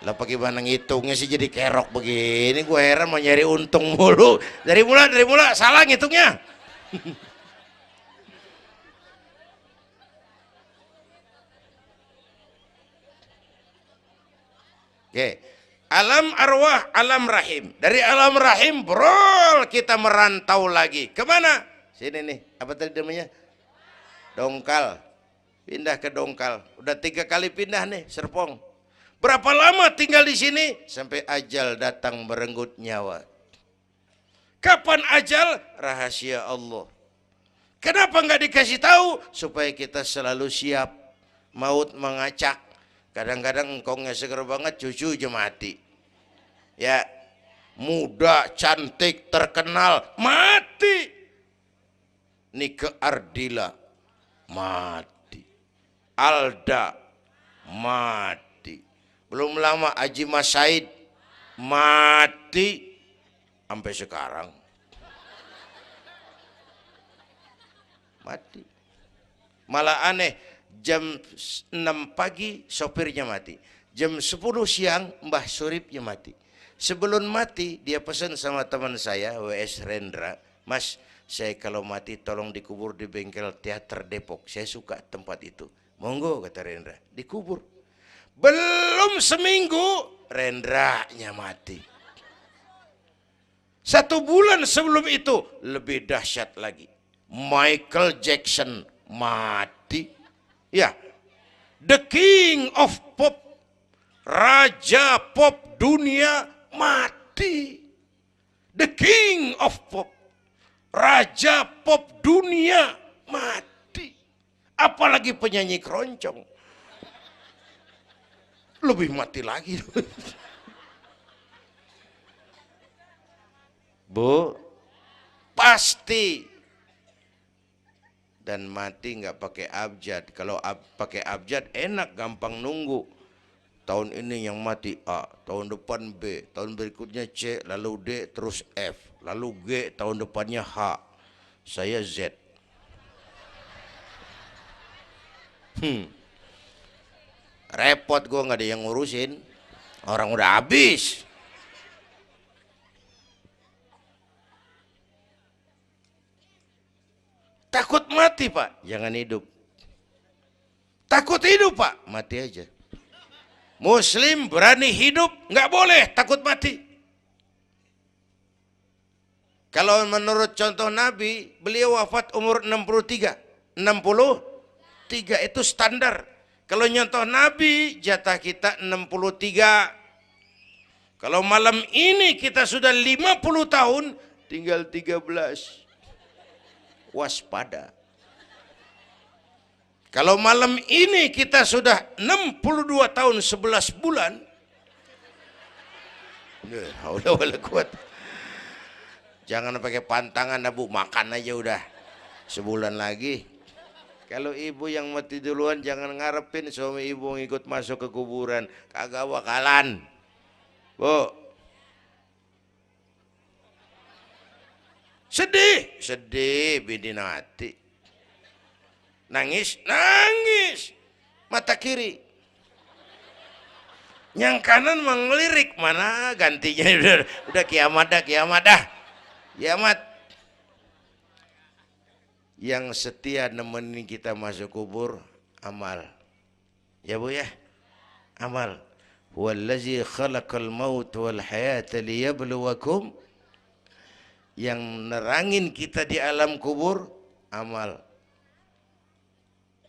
Lah bagaimana ngitungnya sih jadi kerok begini? Gue heran mau nyari untung mulu. Dari mula salah ngitungnya. Oke. Alam arwah, alam rahim. Dari alam rahim brol kita merantau lagi. Kemana? Sini nih. Apa tadi namanya? Dongkal. Pindah ke Dongkal. Udah 3 kali pindah nih, Serpong. Berapa lama tinggal di sini? Sampai ajal datang merenggut nyawa. Kapan ajal? Rahasia Allah. Kenapa nggak dikasih tahu? Supaya kita selalu siap. Maut mengacak. Kadang-kadang engkongnya seger banget, cucu aja mati. Ya, muda, cantik, terkenal, mati. Nike Ardila, mati. Alda, mati. Belum lama Haji Mas Said mati sampai sekarang. Mati. Malah aneh, jam 6 pagi sopirnya mati. Jam 10 siang Mbah Suripnya mati. Sebelum mati dia pesan sama teman saya WS Rendra, Mas, saya kalau mati tolong dikubur di bengkel teater Depok. Saya suka tempat itu. Monggo kata Rendra, dikubur. Belum seminggu Rendranya mati. 1 bulan sebelum itu lebih dahsyat lagi. Michael Jackson mati. Ya, the king of pop, raja pop dunia mati. The king of pop, raja pop dunia mati. Apalagi penyanyi keroncong. Lebih mati lagi. Bu, pasti. Dan mati nggak pakai abjad. Kalau pakai abjad enak, gampang nunggu. Tahun ini yang mati A, tahun depan B, tahun berikutnya C, lalu D, terus F, lalu G, tahun depannya H. Saya Z. Repot gue, nggak ada yang ngurusin. Orang udah habis. Takut mati Pak, jangan hidup. Takut hidup Pak, mati aja. Muslim berani hidup, nggak boleh takut mati. Kalau menurut contoh Nabi, beliau wafat umur 63. 63 itu standar. Kalau nyontoh Nabi, jatah kita 63. Kalau malam ini kita sudah 50 tahun, tinggal 13. Waspada. Kalau malam ini kita sudah 62 tahun 11 bulan, udah kuat. Jangan pakai pantangan, Bu, makan aja udah. Sebulan lagi. Kalau ibu yang mati duluan jangan ngarepin suami ibu ngikut masuk ke kuburan, kagak bakalan. Bu. Sedih, sedih bidinati. Nangis, nangis. Mata kiri. Yang kanan mengelirik, mana gantinya udah kiamat dah, kiamat dah. Kiamat. Yang setia nemenin kita masuk kubur, amal. Ya Bu ya? Amal. Wallazi khalaqal maut wal hayata liyabluwakum. Yang nerangin kita di alam kubur, amal.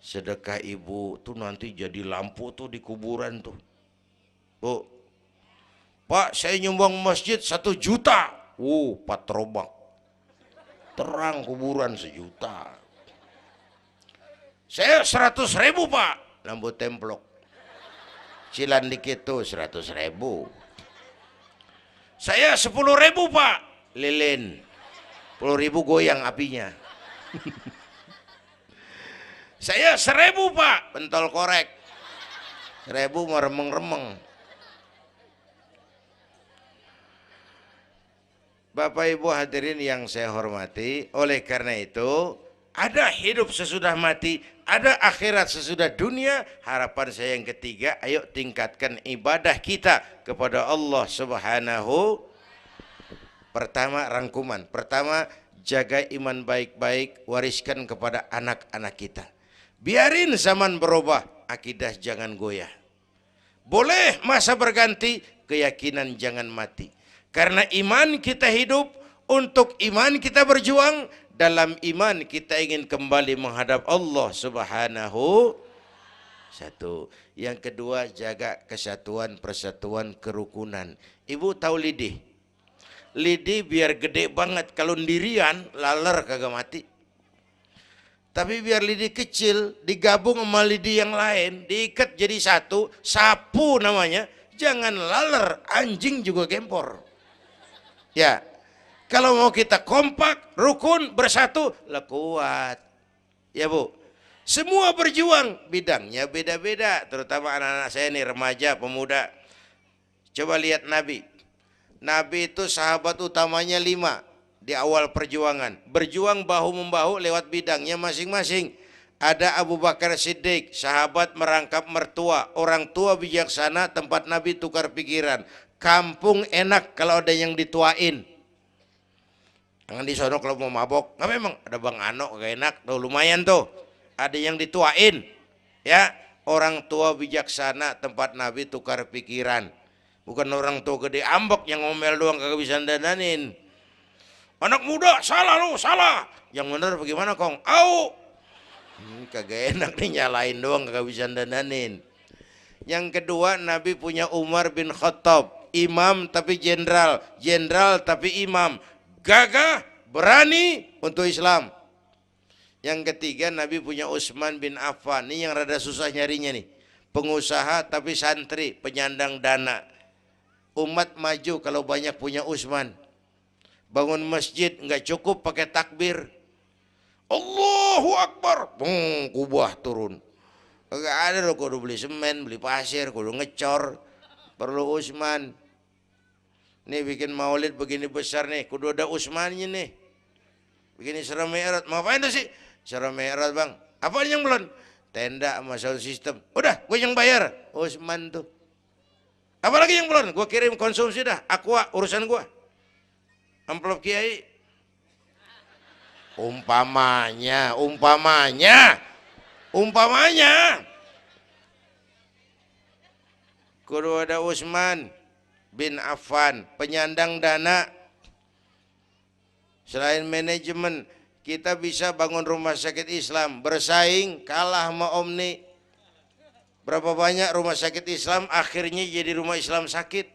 Sedekah ibu tuh nanti jadi lampu tuh di kuburan tuh. Bu, Pak saya nyumbang masjid 1 juta. Patrobak. Terang kuburan 1 juta. Saya 100.000 Pak. Lampu templok. Cilan dikit tuh 100.000. Saya 10.000 Pak. Lilin. 10.000 goyang apinya. Saya 1.000 Pak. Pentol korek. 1.000 mau remeng-remeng. Bapak Ibu hadirin yang saya hormati, oleh karena itu ada hidup sesudah mati, ada akhirat sesudah dunia. Harapan saya yang ketiga, ayo tingkatkan ibadah kita kepada Allah Subhanahu. Pertama rangkuman, pertama jaga iman baik-baik, wariskan kepada anak-anak kita. Biarin zaman berubah, akidah jangan goyah. Boleh masa berganti, keyakinan jangan mati. Karena iman kita hidup, untuk iman kita berjuang, dalam iman kita ingin kembali menghadap Allah Subhanahu. Satu. Yang kedua, jaga kesatuan, persatuan, kerukunan. Ibu tahu lidi? Lidi biar gede banget, kalau ndirian laler kagak mati. Tapi biar lidi kecil digabung sama lidi yang lain, diikat jadi satu, sapu namanya, jangan laler, anjing juga gempor. Ya, kalau mau kita kompak, rukun, bersatu, lah kuat. Ya Bu, semua berjuang, bidangnya beda-beda, terutama anak-anak saya nih, remaja, pemuda. Coba lihat Nabi. Nabi itu sahabat utamanya 5 di awal perjuangan. Berjuang bahu-membahu lewat bidangnya masing-masing. Ada Abu Bakar Siddiq, sahabat merangkap mertua, orang tua bijaksana, tempat Nabi tukar pikiran. Kampung enak kalau ada yang dituain. Jangan di sono kalau mau mabok. Nggak, memang ada Bang Ano gak enak tuh, lumayan tuh. Ada yang dituain. Ya, orang tua bijaksana, tempat Nabi tukar pikiran. Bukan orang tua gede ambek yang ngomel doang kagak bisa dandanin. Anak muda salah lu, salah. Yang bener bagaimana Kong? Au. Kagak enak nih, nyalain doang kagak bisa dandanin. Yang kedua, Nabi punya Umar bin Khattab. Imam tapi jenderal, jenderal tapi imam, gagah, berani untuk Islam. Yang ketiga, Nabi punya Utsman bin Affan. Ini yang rada susah nyarinya nih. Pengusaha tapi santri, penyandang dana. Umat maju kalau banyak punya Utsman. Bangun masjid nggak cukup pakai takbir. Allahu Akbar, kubah turun. Gak ada loh, kudu beli semen, beli pasir, kudu ngecor. Perlu Utsman. Nih bikin maulid begini besar nih, kudu ada Utsmannya nih. Begini Isra Mi'raj, mau ngapain tuh sih? Isra Mi'raj Bang, apa yang belum? Tenda sama sound system. Udah, gue yang bayar. Utsman tuh. Apalagi yang belum? Gue kirim konsumsi dah, Aqua urusan gue. Amplop Kiai. Umpamanya. Kudu ada Utsman bin Affan, penyandang dana. Selain manajemen, kita bisa bangun rumah sakit Islam, bersaing kalah sama Omni. Berapa banyak rumah sakit Islam akhirnya jadi rumah Islam sakit.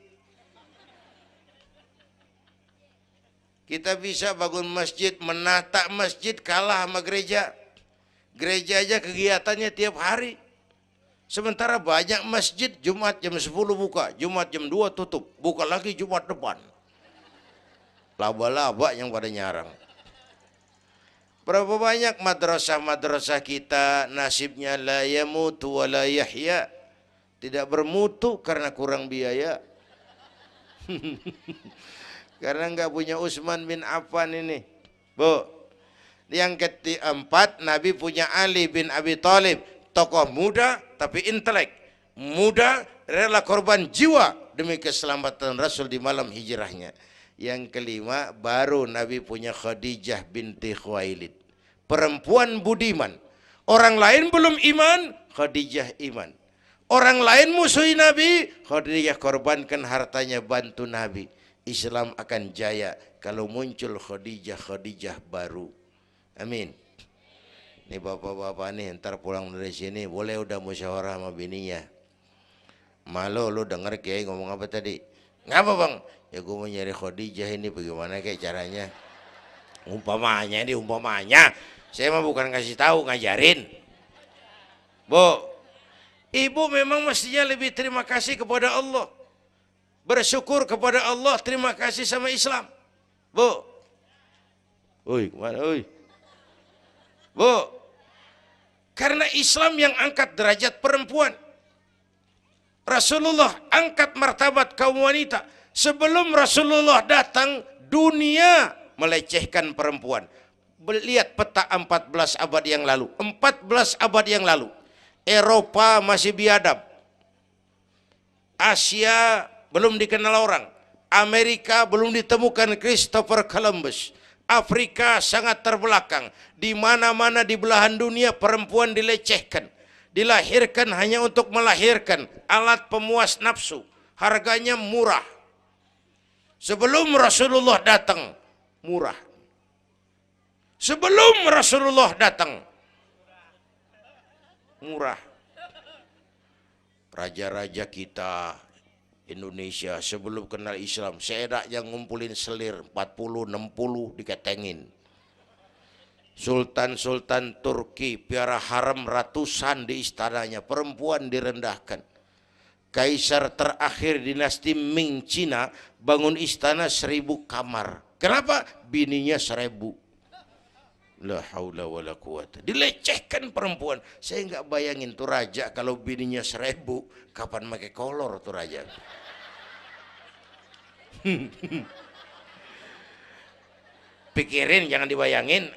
Kita bisa bangun masjid, menata masjid kalah sama gereja. Gereja aja kegiatannya tiap hari. Sementara banyak masjid Jumat jam 10 buka, Jumat jam 2 tutup, buka lagi Jumat depan. Laba-laba yang pada nyarang. Berapa banyak madrasah-madrasah kita nasibnya la yamutu wa la yahya. Tidak bermutu karena kurang biaya. Karena nggak punya Utsman bin Affan ini. Bu. Yang keempat, Nabi punya Ali bin Abi Thalib, tokoh muda tapi intelek, muda rela korban jiwa demi keselamatan Rasul di malam hijrahnya. Yang kelima, baru Nabi punya Khadijah binti Khuwailid, perempuan budiman. Orang lain belum iman, Khadijah iman. Orang lain musuhi Nabi, Khadijah korbankan hartanya bantu Nabi. Islam akan jaya kalau muncul Khadijah baru. Amin. Nih bapak-bapak nih ntar pulang dari sini boleh udah musyawarah sama bininya. Malu lu denger Kiai ngomong apa tadi? Ngapa bang? Ya gue mau nyari Khadijah ini bagaimana kayak caranya? Umpamanya ini umpamanya. Saya mah bukan kasih tahu, ngajarin. Bu, ibu memang mestinya lebih terima kasih kepada Allah. Bersyukur kepada Allah, terima kasih sama Islam. Bu. Oi, kemana oi? Bu, karena Islam yang angkat derajat perempuan. Rasulullah angkat martabat kaum wanita. Sebelum Rasulullah datang, dunia melecehkan perempuan. Lihat peta 14 abad yang lalu. 14 abad yang lalu. Eropa masih biadab. Asia belum dikenal orang. Amerika belum ditemukan Christopher Columbus. Afrika sangat terbelakang. Di mana-mana di belahan dunia perempuan dilecehkan. Dilahirkan hanya untuk melahirkan, alat pemuas nafsu. Harganya murah. Sebelum Rasulullah datang, murah. Sebelum Rasulullah datang, murah. Raja-raja kita Indonesia sebelum kenal Islam, seedak yang ngumpulin selir 40-60 diketengin. Sultan-sultan Turki piara haram ratusan di istananya, perempuan direndahkan. Kaisar terakhir dinasti Ming Cina bangun istana 1000 kamar. Kenapa? Bininya 1000. La haula wala quwata. Dilecehkan perempuan. Saya nggak bayangin tuh raja kalau bininya 1000, kapan pakai kolor tuh raja. Pikirin, jangan dibayangin.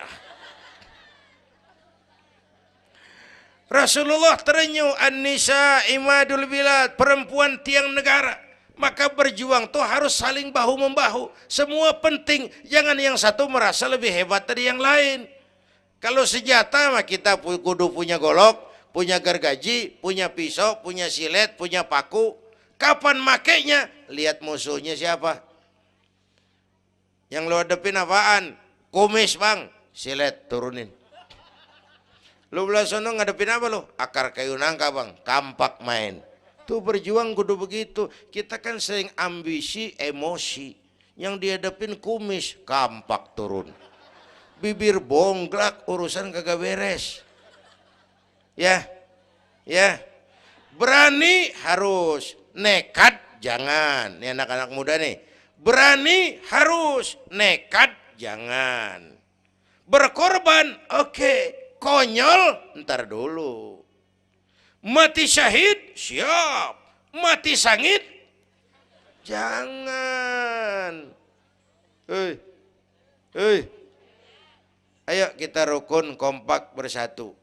Rasulullah terenyuh, an-nisa imadul bilad, perempuan tiang negara. Maka berjuang tuh harus saling bahu-membahu. Semua penting, jangan yang satu merasa lebih hebat dari yang lain. Kalau senjata mah kita kudu punya golok, punya gergaji, punya pisau, punya silet, punya paku. Kapan makainya? Lihat musuhnya siapa. Yang lo hadepin apaan? Kumis bang, silet turunin. Lu belah sono ngadepin apa lu? Akar kayu nangka bang, kampak main. Tuh berjuang kudu begitu. Kita kan sering ambisi, emosi. Yang dihadapin kumis, kampak turun. Bibir bonglak, urusan kagak beres. Ya, ya. Berani harus, nekat jangan. Ini anak-anak muda nih. Berani harus, nekat jangan. Berkorban, oke. Konyol, ntar dulu. Mati syahid, siap. Mati sangit, jangan. Hei, hei. Ayo kita rukun, kompak, bersatu.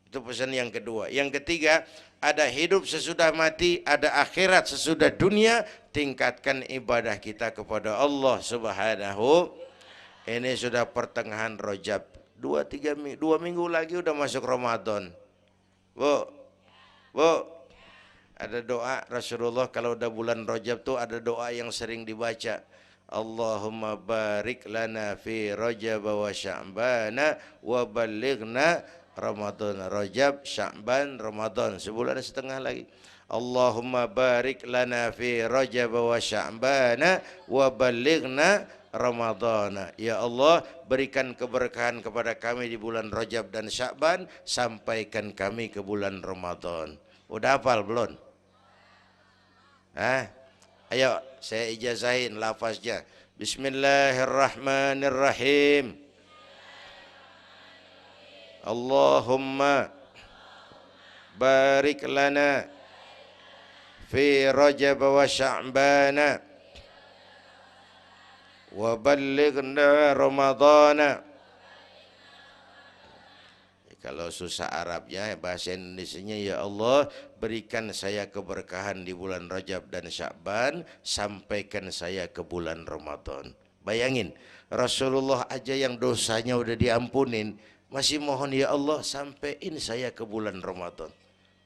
Itu pesan yang kedua. Yang ketiga, ada hidup sesudah mati, ada akhirat sesudah dunia. Tingkatkan ibadah kita kepada Allah Subhanahu. Ini sudah pertengahan Rajab. 2 minggu lagi udah masuk Ramadan. Bu, ada doa Rasulullah kalau udah bulan Rajab tuh ada doa yang sering dibaca. Allahumma barik lana fi Rajab wa Sya'bana wa balighna Ramadan. Rajab, Sya'ban, Ramadan, sebulan setengah lagi. Allahumma barik lana fi Rajab wa Sya'bana wa balighna Ramadhan. Ya Allah, berikan keberkahan kepada kami di bulan Rajab dan Sya'ban, sampaikan kami ke bulan Ramadan. Udah hafal belum? Ayo saya ijazahin lafaznya. Bismillahirrahmanirrahim. Allahumma barik lana fi Rajab wa Sya'bana wa ballighna Ramadhana Kalau susah Arabnya, bahasa Indonesianya, ya Allah berikan saya keberkahan di bulan Rajab dan Sya'ban, sampaikan saya ke bulan Ramadan. Bayangin, Rasulullah aja yang dosanya udah diampunin, masih mohon ya Allah sampaiin saya ke bulan Ramadan.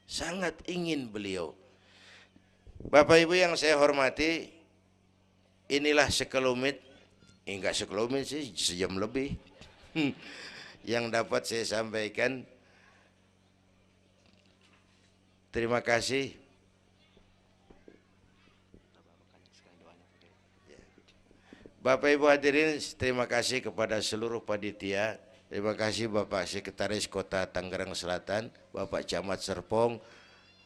Sangat ingin beliau. Bapak Ibu yang saya hormati, inilah sekelumit, enggak sekelumit sih, sejam lebih yang dapat saya sampaikan. Terima kasih. Bapak Ibu hadirin, terima kasih kepada seluruh panitia. Terima kasih Bapak Sekretaris Kota Tangerang Selatan, Bapak Camat Serpong,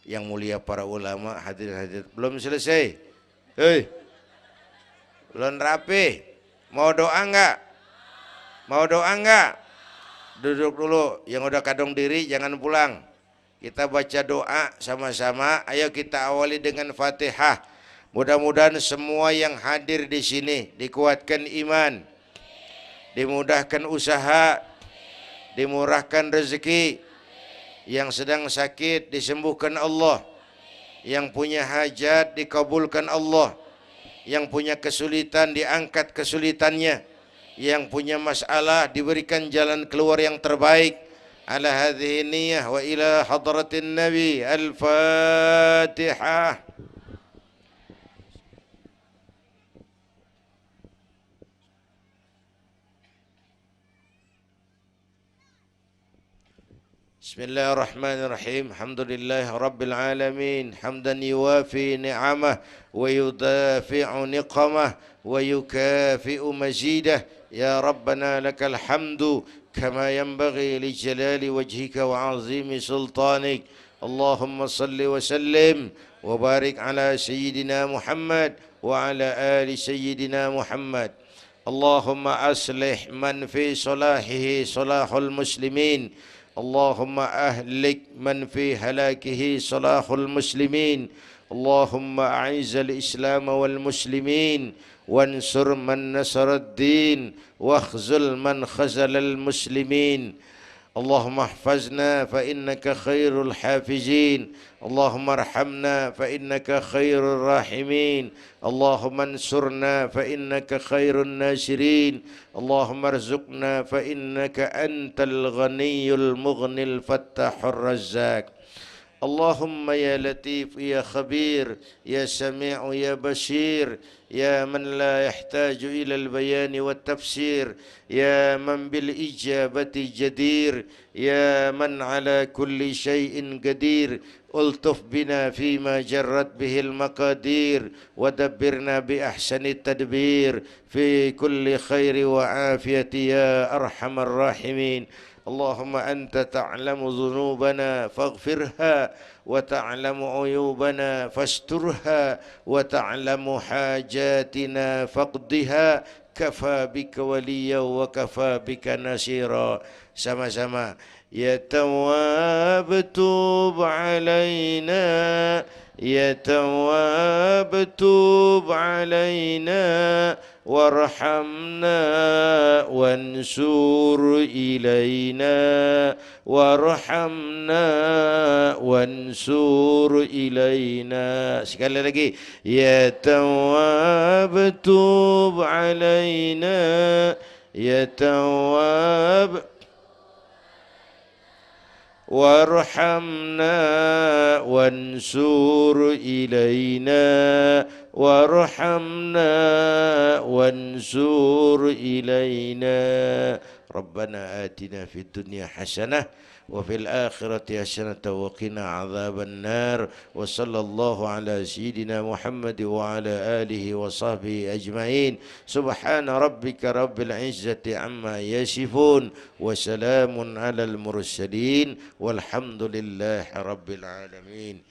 yang mulia para ulama, hadirin-hadirin. Belum selesai. Hei, belum rapi. Mau doa enggak? Mau doa enggak? Duduk dulu. Yang udah kadung diri jangan pulang. Kita baca doa sama-sama. Ayo kita awali dengan Fatihah. Mudah-mudahan semua yang hadir di sini dikuatkan iman, dimudahkan usaha, dimurahkan rezeki, yang sedang sakit disembuhkan Allah, yang punya hajat dikabulkan Allah, yang punya kesulitan diangkat kesulitannya, yang punya masalah diberikan jalan keluar yang terbaik. Ala hadhihi niyyah wa ila hadratin Nabi. Al-Fatihah. Bismillahirrahmanirrahim. Alhamdulillah Rabbil Alamin. Hamdan yuwafi ni'amah wa yudafi'u niqamah wa yukafi'u mazidah. Ya Rabbana lakal hamdu kama yanbaghi li jalali wajhika wa azimi sultanik. Allahumma salli wa sallim wa barik ala Sayyidina Muhammad wa ala ali Sayyidina Muhammad. Allahumma aslih man fi salahihi salahul muslimin. اللهم أهلك من في هلاكه صلاح المسلمين. اللهم أعز الإسلام والمسلمين وانصر من نصر الدين واخذل من خذل المسلمين. اللهم احفظنا فإنك خير الحافظين. اللهم ارحمنا فإنك خير الراحمين. اللهم انصرنا فإنك خير الناصرين. اللهم ارزقنا فإنك أنت الغني المغني الفتاح الرزاق. اللهم يا لطيف يا خبير يا سميع يا بشير يا من لا يحتاج إلى البيان والتفسير يا من بالإجابة جدير يا من على كل شيء قدير ألطف بنا فيما جرت به المقادير ودبرنا بأحسن التدبير في كل خير وعافية يا أرحم الراحمين. اللهم أنت تعلم ذنوبنا فاغفرها وتعلم عيوبنا فاسترها وتعلم حاجاتنا فاقضها كفى بك وليا وكفى بك نصيرا. Sama-sama. Ya Tawwab tub alaina, Ya Tawwab tub alaina warhamna wansur ilaina warhamna wansur ilaina. Sekali lagi. Ya Tawwab tub alaina, Ya Tawwab warhamna wansur ilaina warhamna wansur ilaina. Rabbana atina fid dunya hasanah wa fil akhirati hasanah wa qina adzaban nar. Wa sallallahu ala sayyidina Muhammad wa ala alihi wa sahbihi ajma'in. Subhana rabbika rabbil izzati amma yasifun wa salamun alal mursalin walhamdulillahi rabbil alamin.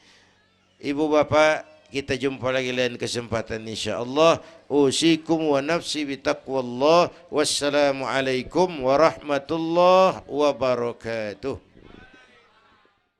Ibu bapak, kita jumpa lagi lain kesempatan insyaallah. Usikum wa nafsi bitaqwallah. Wassalamu alaikum warahmatullahi wabarakatuh.